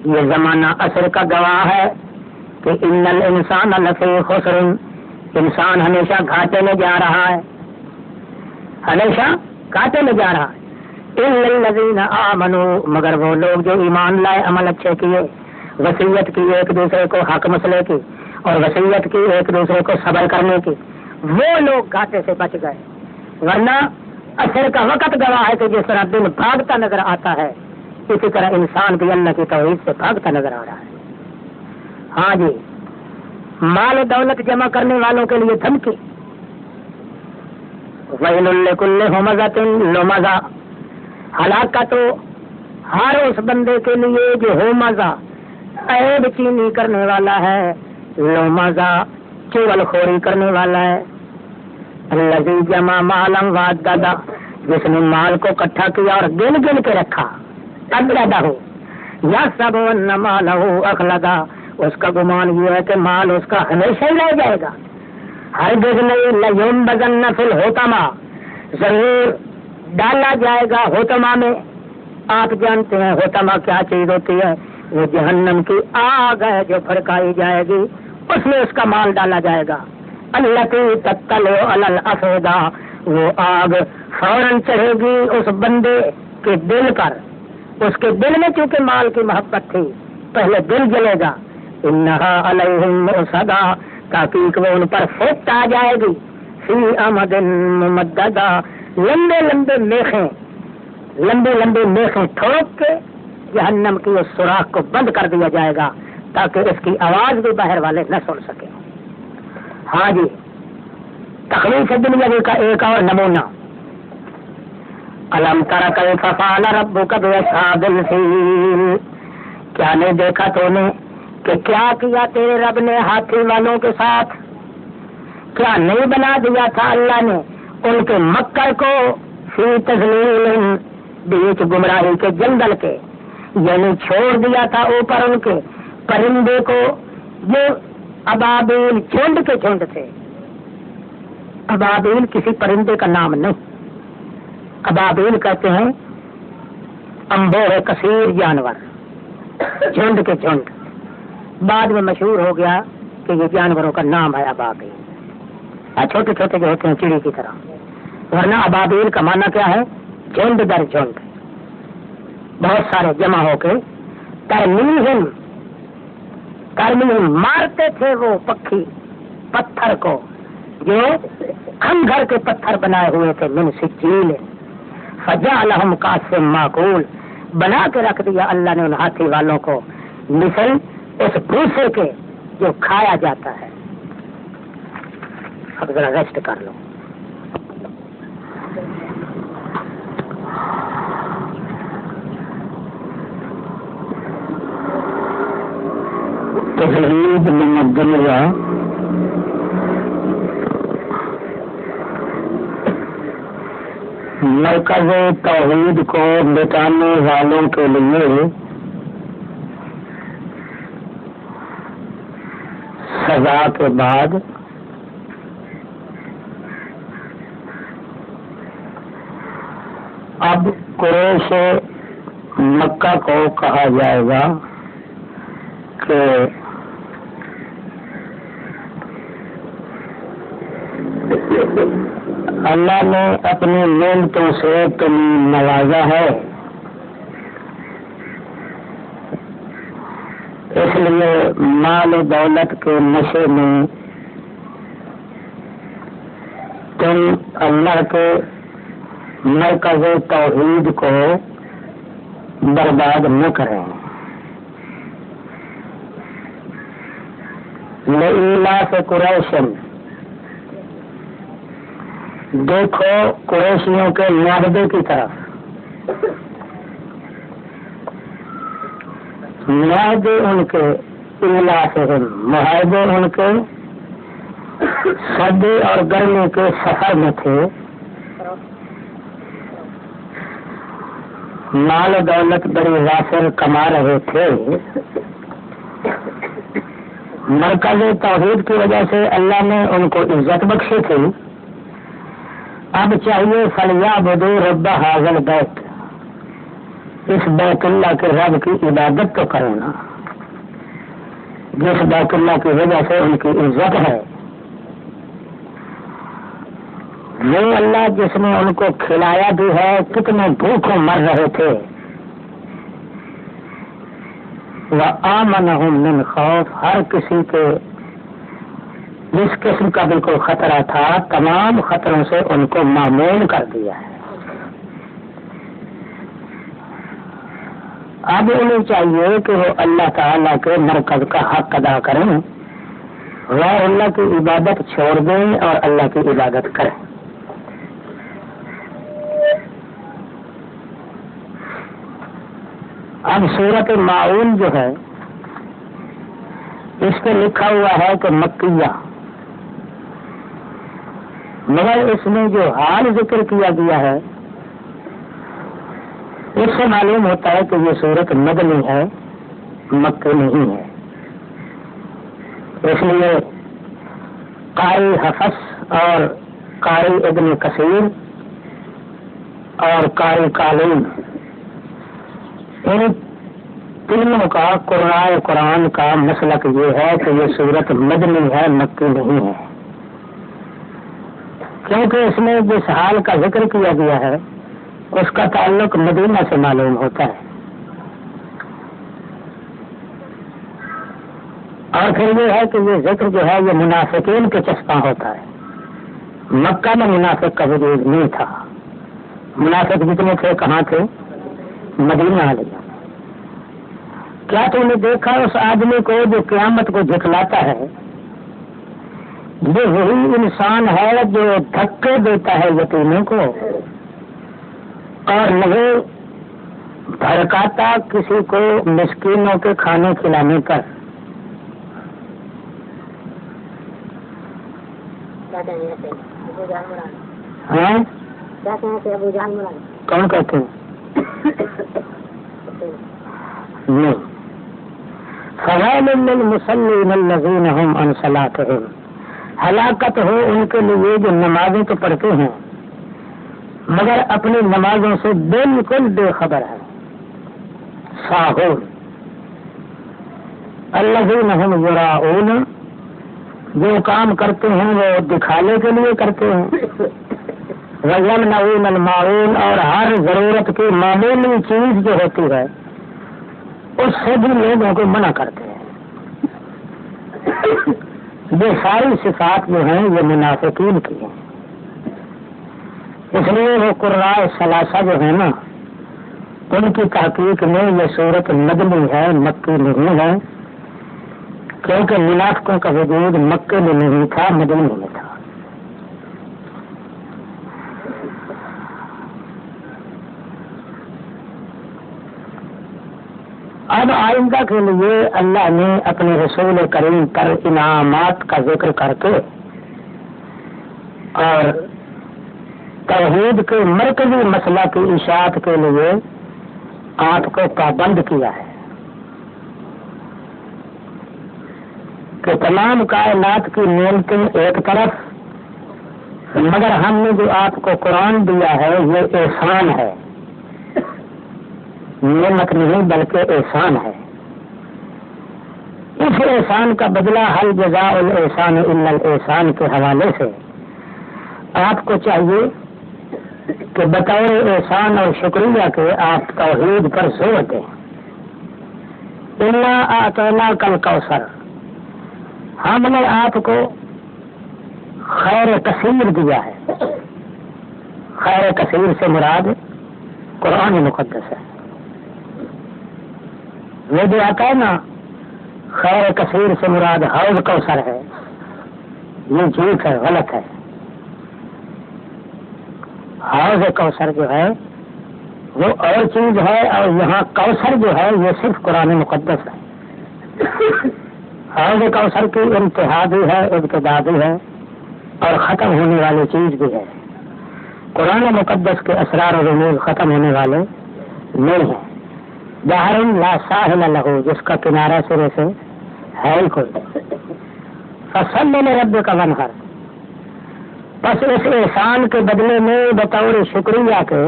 یہ زمانہ عصر کا گواہ ہے کہ ان الانسان لفی خسر، انسان ہمیشہ گھاٹے میں جا رہا ہے، ہمیشہ گھاٹے میں جا رہا ہے. الا الذین آمنوا، مگر وہ لوگ جو ایمان لائے، عمل اچھے کیے، وصیت کی ایک دوسرے کو حق مسئلے کی اور وصیت کی ایک دوسرے کو صبر کرنے کی، وہ لوگ گھاٹے سے بچ گئے. ورنہ عصر کا وقت گواہ ہے کہ جس طرح دن بھاگتا نظر آتا ہے اسی طرح انسان بھی اللہ کی توحید سے بھاگتا نظر آ رہا ہے. ہاں جی، مال و دولت جمع کرنے والوں کے لیے دھمکی. ویل لکل ہمزۃ لمزہ، ہلاکت ہر اس بندے کے لیے جو ہمزہ عیب چینی کرنے والا ہے، لمزہ چغل خوری کرنے والا ہے. الذی جمع مالا وعددہ، جس نے مال کو اکٹھا کیا اور گن گن کے رکھا. عددہ یحسب ان مالہ اخلدہ، اس کا گمان یہ ہے کہ مال اس کا ہمیشہ ہی رہ جائے گا. ہرگز نہیں. لینبذن فی الحطمہ، ضرور ڈالا جائے گا حطمہ میں. آپ جانتے ہیں حطمہ کیا چیز ہوتی ہے؟ وہ جہنم کی آگ ہے جو بھڑکائی جائے گی، اس میں اس کا مال ڈالا جائے گا. التی تطلع علی الافئدہ، وہ آگ فوراً چڑھے گی اس بندے کے دل پر. اس کے دل میں چونکہ مال کی محبت تھی پہلے دل جلے گا. انہا علیہم مؤصدہ، تحقیق وہ ان پر فوت آ جائے گی. فی امد ممددہ، لمبے لمبے میخیں، لمبے لمبے میخیں ٹھوک کے جہنم کی اس سوراخ کو بند کر دیا جائے گا تاکہ اس کی آواز بھی باہر والے نہ سن سکیں. ہاں جی، تخلیق دنیاوی کا ایک اور نمونہ. الم تر کیف فعل ربک باصحاب الفیل، کیا نہیں دیکھا تو نے کہ کیا کیا تیرے رب نے ہاتھی والوں کے ساتھ؟ کیا نہیں بنا دیا تھا اللہ نے ان کے مکر کو فی تذلیل، بیچ گمراہی کے جنگل کے، یعنی چھوڑ دیا تھا اوپر ان کے پرندے کو جو ابابیل جھنڈ کے جھنڈ تھے. ابابیل کسی پرندے کا نام نہیں، ابابیل کہتے ہیں انبوہ کثیر جانور، جھنڈ کے جھنڈ. بعد میں مشہور ہو گیا کہ یہ جانوروں کا نام ہے ابابیل. چھوٹے چھوٹے جو ہوتے ہیں چڑی کی طرح، ورنہ ابابیل کا معنی کیا ہے؟ جھنڈ در جھنڈ، بہت سارے جمع ہو کے. ترمیہم، ترمیہم مارتے تھے وہ پکھی پتھر کو جو ہم گھر کے پتھر بنائے ہوئے تھے، من سجیل فجعلہم کعصف ماکول، بنا کے رکھ دیا اللہ نے ان ہاتھی والوں کو مثل اس بھوسے کے جو کھایا جاتا ہے. اب ذرا ریسٹ کر لو. توحید من الدنیا، مرکز توحید کو مٹانے والوں کے لیے سزا کے بعد اب قریش مکہ کو کہا جائے گا کہ اللہ نے اپنی نعمتوں سے تمہیں نوازا ہے، اس لیے مال و دولت کے نشے میں تم اللہ کے مرکز توحید کو برباد نہ کریں۔ لإیلاف قریش، دیکھو قریشیوں کے معاہدے کی طرف، معاہدے ان کے ایلافہم، معاہدے ان کے سردی اور گرمی کے سفر میں تھے، مال و دولت بڑی وافر کما رہے تھے، مرکز توحید کی وجہ سے اللہ نے ان کو عزت بخشی تھی۔ اب چاہیے فلیعبدوا رب ھذا البیت، اس بیت اللہ کے رب کی عبادت تو کرو نا، جس بیت اللہ کی وجہ سے ان کی عزت ہے۔ یہ اللہ جس نے ان کو کھلایا بھی ہے، کتنے بھوکوں مر رہے تھے، وآمنہم من خوف، ہر کسی کے جس قسم کا بالکل خطرہ تھا، تمام خطروں سے ان کو معمون کر دیا ہے۔ اب انہیں چاہیے کہ وہ اللہ تعالیٰ کے مرکز کا حق ادا کریں، وہ اللہ کی عبادت چھوڑ دیں اور اللہ کی عبادت کریں۔ اب سورۃ ماعون جو ہے، اس پہ لکھا ہوا ہے کہ مکیہ، مگر اس میں جو حال ذکر کیا گیا ہے اس سے معلوم ہوتا ہے کہ یہ سورت مدنی ہے، مکی نہیں ہے۔ اس لیے قاری حفص اور قاری ابن کثیر اور قاری قالین، ان تینوں کا قرآن کا مسلک یہ ہے کہ یہ سورت مدنی ہے، مکی نہیں ہے، کیونکہ اس میں جس حال کا ذکر کیا گیا ہے اس کا تعلق مدینہ سے معلوم ہوتا ہے۔ اور پھر یہ ہے کہ یہ ذکر جو ہے یہ منافقین کے چسپاں ہوتا ہے۔ مکہ میں منافق کا وجود نہیں تھا، منافق جتنے تھے کہاں تھے؟ مدینہ علیہ۔ کیا تم نے دیکھا اس آدمی کو جو قیامت کو جھٹلاتا ہے؟ یہ وہی انسان ہے جو دھکے دیتا ہے یتیموں کو اور نہیں بھڑکاتا کسی کو مسکینوں کے کھانے کھلانے پر۔ ہاں کون کہتے ہیں؟ نہیں، فویل للمصلین الذین هم عن صلاتهم، ہلاکت ہو ان کے لیے جو نمازیں تو پڑھتے ہیں مگر اپنی نمازوں سے بالکل بے خبر ہے۔ ساہون الذین هم یراؤون، جو کام کرتے ہیں وہ دکھانے کے لیے کرتے ہیں، وَيَمْنَعُونَ الْمَاعُونَ، اور ہر ضرورت کی معمولی چیز جو ہوتی ہے اس سے بھی لوگوں کو منع کرتے ہیں۔ یہ ساری صفات جو ہیں یہ منافقین کی ہیں، اس لیے وہ قراء ثلاثہ جو ہے نا ان کی تحقیق میں یہ سورت مدنی ہے، مکی نہیں ہے، کیونکہ منافقوں کا وجود مکے میں نہیں تھا، مدینے میں تھا۔ اب آئندہ کے لیے اللہ نے اپنے رسول کریم پر انعامات کا ذکر کر کے اور توحید کے مرکزی مسئلہ کی اشاعت کے لیے آپ کو پابند کیا ہے کہ تمام کائنات کی نعمتیں ایک طرف، مگر ہم نے جو آپ کو قرآن دیا ہے یہ احسان ہے، نعمت نہیں بلکہ احسان ہے۔ اس احسان کا بدلہ حل جزاء الاحسان الا الاحسان کے حوالے سے آپ کو چاہیے کہ بطور احسان اور شکریہ کے آپ توحید پر زور دیں. انا اعطیناک الکوثر، ہم نے آپ کو خیر کثیر دیا ہے. خیر کثیر سے مراد قرآن مقدس ہے. وہ جو آتا ہے نا خیر کثیر سے مراد حوض کوثر ہے، یہ جھوٹ ہے، غلط ہے. حوض کوثر جو ہے وہ اور چیز ہے، اور یہاں کوثر جو ہے یہ صرف قرآن مقدس ہے. حوض کوثر کی انتہا بھی ہے، ابتدا بھی ہے، اور ختم ہونے والی چیز بھی ہے. قرآن مقدس کے اسرار و رموز ختم ہونے والے نہیں ہیں. بحر لا ساحل لہ، جس کا کنارہ سرے سے ہے ہی کوئی. فصل لربک وانحر، بس اس احسان کے بدلے میں بطور شکریہ کے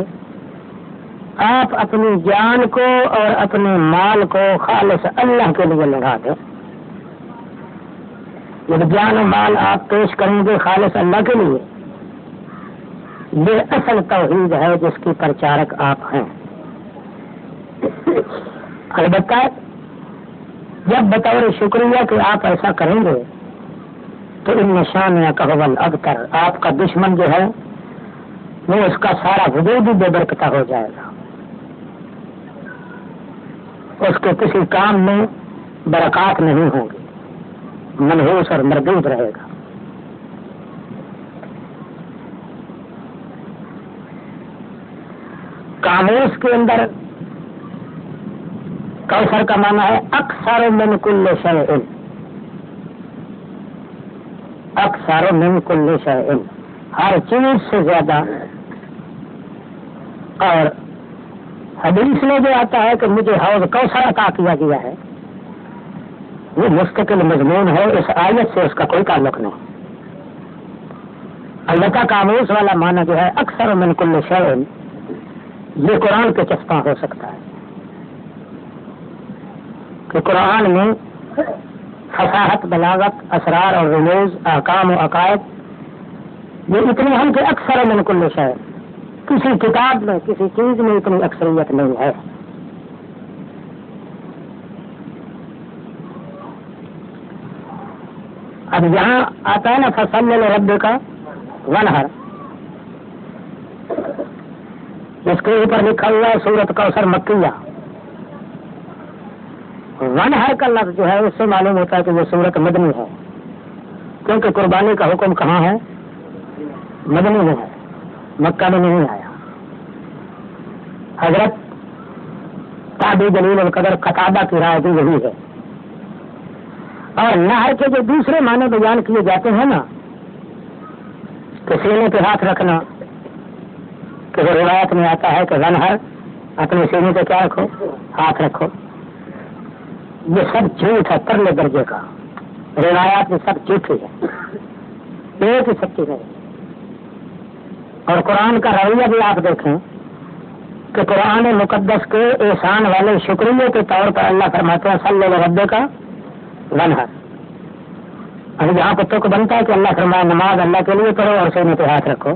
آپ اپنی جان کو اور اپنے مال کو خالص اللہ کے لیے لگا دیں. جب جان و مال آپ پیش کریں گے خالص اللہ کے لیے، یہ اصل توحید ہے جس کی پرچارک آپ ہیں. البتہ جب بطور شکریہ کہ آپ ایسا کریں گے تو ان نشانیاں کا حول ابتر، آپ کا دشمن جو ہے وہ اس کا سارا وجود ہی بے برکتہ ہو جائے گا. اس کے کسی کام میں برکات نہیں ہوں گی، منحوس اور مردود رہے گا. قاموس کے اندر کوثر کا معنی ہے اکثر من کل شیء، اکثر من کل شیء، ہر چیز سے زیادہ. اور حدیث میں جو آتا ہے کہ مجھے حوض کوثر عطا کیا گیا ہے، وہ مستقل مضمون ہے، اس آیت سے اس کا کوئی تعلق نہیں. البتہ قاموس والا معنی جو ہے اکثر من کل شیء، یہ قرآن کے چسپاں ہو سکتا ہے کہ قرآن میں فصاحت، بلاغت، اسرار اور رموز، احکام و عقائد یہ اتنے ہیں کہ اکثر من کل شیء، کسی کتاب میں کسی چیز میں اتنی اکثریت نہیں ہے. اب یہاں آتا ہے نا فصل لربک وانحر، اس کے اوپر لکھا ہوا ہے سورۃ کوثر مکیہ. وانحر کا لفظ جو ہے اس سے معلوم ہوتا ہے کہ یہ سورت مدنی ہے، کیونکہ قربانی کا حکم کہاں ہے؟ مدنی میں ہے، مکہ میں نہیں آیا. حضرت تابعی جلیل القدر قتادہ کی رائے بھی یہی ہے. اور نہر کے جو دوسرے معنی بیان کیے جاتے ہیں نا کہ سینے پہ ہاتھ رکھنا، کہ وہ روایت میں آتا ہے کہ وانحر، اپنے سینے پہ کیا رکھو؟ ہاتھ رکھو. یہ سب جھوٹ ہے پرلے درجے کا، روایات میں سب جھوٹی ہے، ایک ہی سچی ہے. اور قرآن کا رویہ بھی آپ دیکھیں کہ قرآن مقدس کے احسان والے شکریہ کے طور پر اللہ فرماتے ہیں صلی لربک وانحر. ابھی یہاں کتوں کو بنتا ہے کہ اللہ فرمایا نماز اللہ کے لیے پڑھو اور سینے پہ ہاتھ رکھو.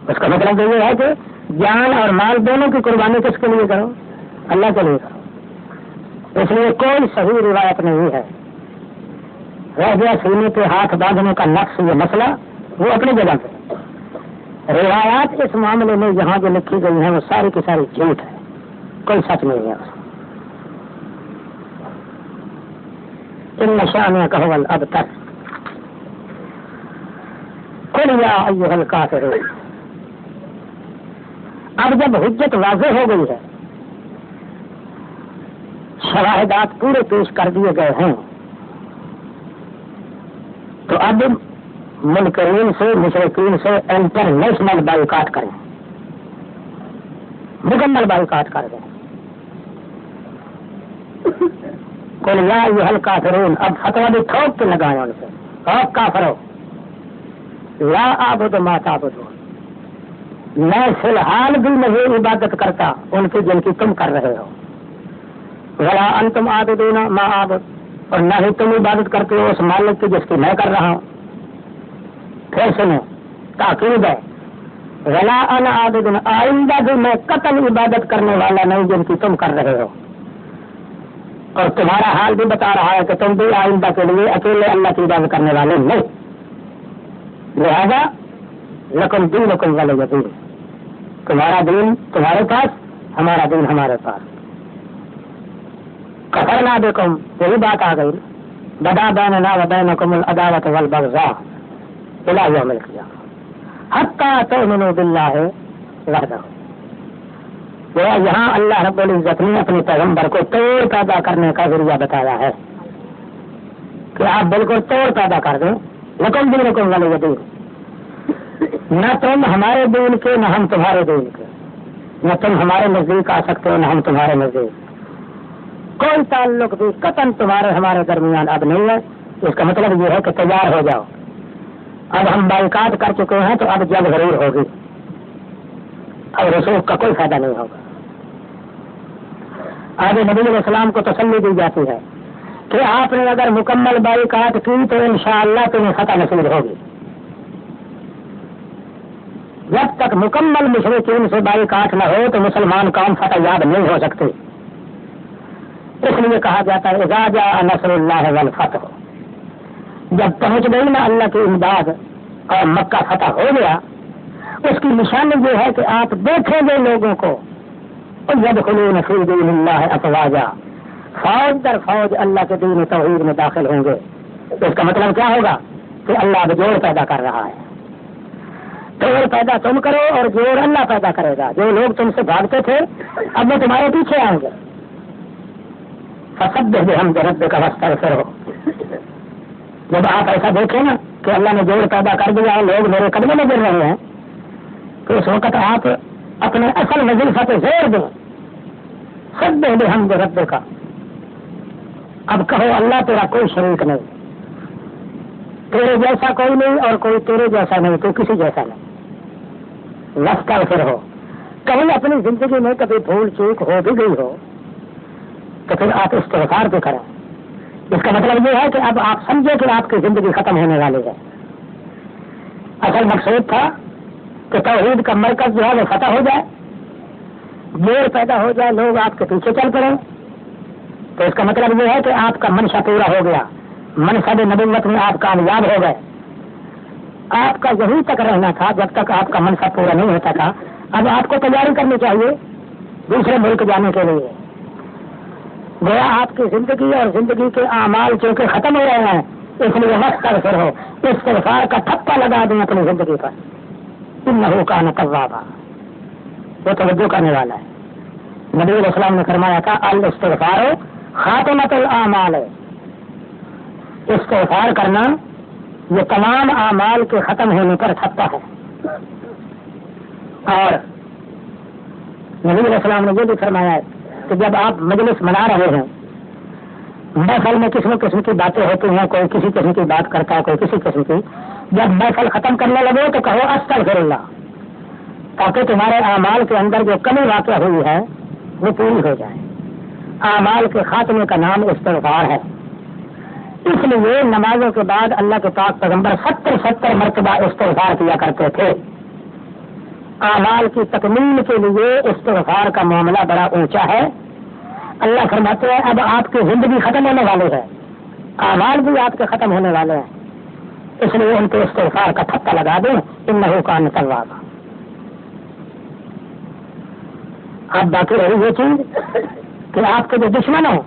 اس کا مطلب یہ ہے کہ جان اور مال دونوں کی قربانی کس کے لیے کرو؟ اللہ کے لیے کرو. اس لیے کوئی صحیح روایت نہیں ہے. رہ گیا سینے پہ ہاتھ باندھنے کا نقص، یہ مسئلہ وہ اپنی جگہ پہ. روایات اس معاملے میں یہاں جو لکھی گئی ہیں وہ ساری کی ساری جھوٹ ہے، کوئی سچ نہیں ہے. ان نشانیاں کا حول ابتر قل یا ایھا الکافرون. اب جب حجت واضح ہو گئی ہے، شواہدات پورے پیش کر دیے گئے ہیں، تو اب منکرین سے، مشرکین سے انٹرنیشنل بائیکاٹ کریں، مکمل بائیکاٹ کر دیں. قل یا ایھا الکافرون، اب فتویٰ بھی ٹھوک کے لگائیں ان سے، آپ کافرو لا اعبد ما تعبدون، میں فی الحال بھی نہیں عبادت کرتا ان کی جن کی تم کر رہے ہو. ولا انتم عابدون ما اعبد، اور نہ ہی تم عبادت کرتے ہو اس مالک کی جس کی میں کر رہا ہوں. پھر سنو تاکید ہے، ولا انا عابد، آئندہ بھی میں قطعاً عبادت کرنے والا نہیں جن کی تم کر رہے ہو، اور تمہارا حال بھی بتا رہا ہے کہ تم بھی آئندہ کے لیے اکیلے اللہ کی عبادت کرنے والے نہیں، لہذا لکم دینکم ولی دین، تمہارا دین تمہارے پاس، ہمارا دین ہمارے پاس۔ کفرنا بکم، یہی بات آ گئی، بدا بیننا و بینکم العداوۃ والبغضاء الی یوم القیامہ حتی تؤمنوا باللہ وحدہ۔ یہاں اللہ رب العزت نے اپنے پیغمبر کو توڑ پیدا کرنے کا ذریعہ بتایا ہے کہ آپ بالکل توڑ پیدا کر دیں، لکم دینکم ولی دین، نہ تم ہمارے دین کے نہ ہم تمہارے دین کے، نہ تم ہمارے نزدیک آ سکتے ہو نہ ہم تمہارے نزدیک، کوئی تعلق بھی قطعاً تمہارے ہمارے درمیان اب نہیں ہے۔ اس کا مطلب یہ ہے کہ تیار ہو جاؤ، اب ہم بائیکاٹ کر چکے ہیں تو اب جب ضرور ہوگی، اب رسوخ کا کوئی فائدہ نہیں ہوگا۔ آگے نبی علیہ السلام کو تسلی دی جاتی ہے کہ آپ نے اگر مکمل بائیکاٹ کی تو انشاءاللہ تمہیں فتح نصیب ہوگی، جب تک مکمل مشرکین سے بائیکاٹ نہ ہو تو مسلمان قوم فتح یاب نہیں ہو سکتے۔ اس لیے کہا جاتا ہے اذا جاء نصر اللہ والفتح، جب پہنچ گئی نا اللہ کی امداد اور مکہ فتح ہو گیا، اس کی نشانی یہ ہے کہ آپ دیکھیں گے لوگوں کو یدخلون فی دین اللہ افواجا، فوج در فوج اللہ کے دین توحید میں داخل ہوں گے۔ اس کا مطلب کیا ہوگا کہ اللہ اب جوڑ پیدا کر رہا ہے، جوڑ پیدا تم کرو اور جوڑ اللہ پیدا کرے گا۔ جو لوگ تم سے بھاگتے تھے اب وہ تمہارے پیچھے آئیں گے۔ فسبح بحمد ربک واستغفرہ، جب آپ ایسا دیکھیں نا کہ اللہ نے جوڑ پیدا کر دیا، لوگ میرے قدموں میں گر رہے ہیں، تو اس وقت آپ اپنے اصل وظیفہ پہ زور دیں، سبح بحمد ربک، اب کہو اللہ تیرا کوئی شریک نہیں، تیرے جیسا کوئی نہیں اور کوئی تیرے جیسا نہیں، تو کسی جیسا نہیں۔ واستغفرہ، کہیں اپنی زندگی میں کبھی بھول چوک ہو بھی گئی ہو تو پھر آپ استغفار بھی کریں۔ اس کا مطلب یہ ہے کہ اب آپ سمجھے کہ آپ کی زندگی ختم ہونے والی ہے۔ اصل مقصود تھا کہ توحید کا مرکز جو ہے وہ فتح ہو جائے، جوڑ پیدا ہو جائے، لوگ آپ کے پیچھے چل پڑیں، تو اس کا مطلب یہ ہے کہ آپ کا منشا پورا ہو گیا، منصب نبوت میں آپ کامیاب ہو گئے۔ آپ کا یہیں تک رہنا تھا جب تک آپ کا منصب پورا نہیں ہوتا تھا۔ اب آپ کو تیاری کرنی چاہیے دوسرے ملک جانے کے لیے۔ گویا آپ کی زندگی اور زندگی کے اعمال چونکہ ختم ہو رہے ہیں، اس لیے واستغفر ہو، استغفار کا تھپا لگا دیں اپنی زندگی پر، انہ کان توابا، وہ توجہ کرنے والا ہے۔ نبی علیہ السلام نے فرمایا تھا الاستغفار خاتمۃ الاعمال، استغفار کرنا یہ تمام اعمال کے ختم ہونے پر تھپا ہے۔ اور نبی علیہ السلام نے یہ بھی فرمایا ہے کہ جب آپ مجلس منا رہے ہیں، محفل میں قسم قسم کی باتیں ہوتی ہیں، کوئی کسی قسم کی بات کرتا ہے، کوئی کسی قسم کی، جب محفل ختم کرنے لگے تو کہو استغفر اللہ، تاکہ تمہارے اعمال کے اندر جو کمی واقع ہوئی ہے وہ پوری ہو جائے۔ اعمال کے خاتمے کا نام استغفار ہے۔ اس لیے نمازوں کے بعد اللہ کے پاک پیغمبر 70 مرتبہ استغفار کیا کرتے تھے۔ اعمال کی تکمیل کے لیے استغفار کا معاملہ بڑا اونچا ہے۔ اللہ فرماتے ہیں اب آپ کی زندگی ختم ہونے والی ہے، اعمال بھی آپ کے ختم ہونے والے ہیں، اس لیے ان کو استغفار کا تھپا لگا دیں، انہ کان توابا۔ اب باقی رہی یہ چیز کہ آپ کے جو دشمن ہوں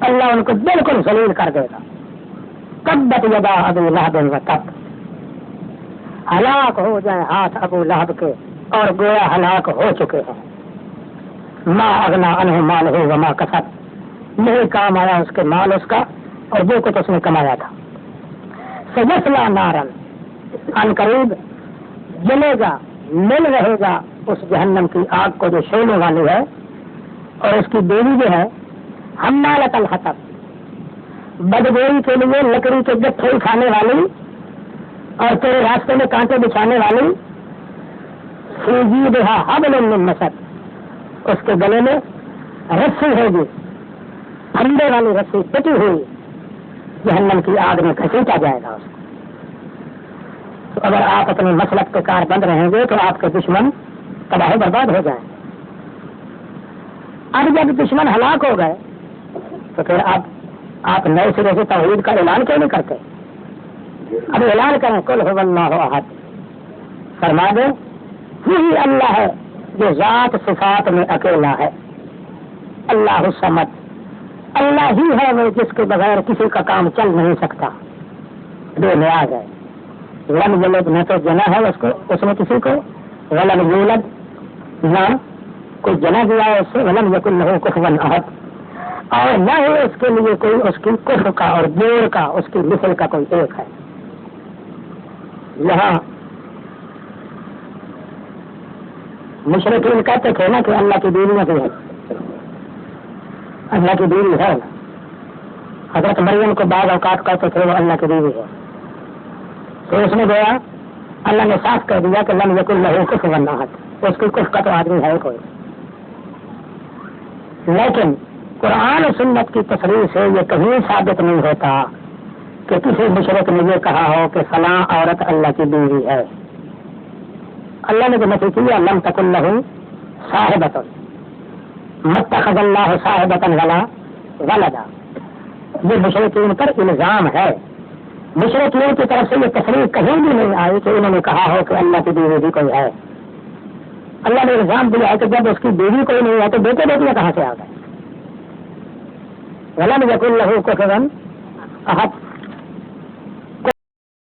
اللہ ان کو بالکل ذلیل کر دے گا۔ تبت یدا ابی لہب وتب، ہلاک ہو جائیں ہاتھ ابو لہب کے اور گویا ہلاک ہو چکے ہیں۔ ما اغنا عنہ مالہ وما کسب، نہیں کام آیا اس کے مال اس کا اور جو کچھ اس نے کمایا تھا۔ سیصلی نارا، ان قریب جلے گا، مل رہے گا اس جہنم کی آگ کو جو شعلے والی ہے، اور اس کی بیوی جو ہے حمالۃ الحطب، بدگوئی کے لیے لکڑی کے گٹھے اٹھانے والی اور تیرے راستے میں کانٹے بچھانے والی، فی جیدہا حبل من مسد، اس کے گلے میں رسی ہوگی، پھندے والی رسی پٹی ہوئی، جہنم کی آگ میں گھسیٹا جائے گا اس کو۔ تو اگر آپ اپنے مسلک کے کار بند رہیں گے تو آپ کے دشمن تباہ برباد ہو جائیں. اب جب دشمن ہلاک ہو گئے تو پھر آپ نئے سرے سے توحید کا اعلان کیوں نہیں کرتے؟ اب اعلان کریں قل هو اللہ احد، فرما دیں وہی اللہ ہے جو ذات صفات میں اکیلا ہے. اللہ الصمد، اللہ ہی ہے وہ جس کے بغیر کسی کا کام چل نہیں سکتا، بے نیاز ہے. لم یلد، نہ تو جنا ہے اس نے کسی کو، ولم یولد، نہ کوئی جنا دیا ہے اس سے، ولم یکن لہ کفوا احد، اور نہ ہی اس کے لیے کوئی اس کی کفر کا اور جوڑ کا، اس کی مثل کا کوئی ایک ہے. یہاں مشرکین کہتے تھے نا کہ اللہ کی بیویوں کی ہے، اللہ کی بیوی ہے. حضرت مریم کو بعض اوقات کہتے تھے وہ اللہ کی بیوی ہے. تو اس نے گیا اللہ نے صاف کہہ دیا کہ لم یکن لہ کفوا احد، اس کی کفر کا تو آدمی ہے کوئی. لیکن قرآن و سنت کی تصریح سے یہ کہیں ثابت نہیں ہوتا کہ کسی مشرک نے یہ کہا ہو کہ فلاں عورت اللہ کی بیوی ہے. اللہ نے جو نفی کیا لم تکن لہ صاحبۃ، متخذ اللہ صاحبۃ ولا ولدا، یہ مشرکین پر الزام ہے. مشرکین کی طرف سے یہ تصریح کہیں بھی نہیں آئی کہ انہوں نے کہا ہو کہ اللہ کی بیوی بھی کوئی ہے. اللہ نے الزام دیا ہے کہ جب اس کی بیوی کوئی نہیں ہے تو بیٹے بیٹیاں کہاں سے آ گئے. ولم یکن لہ کفوا احد.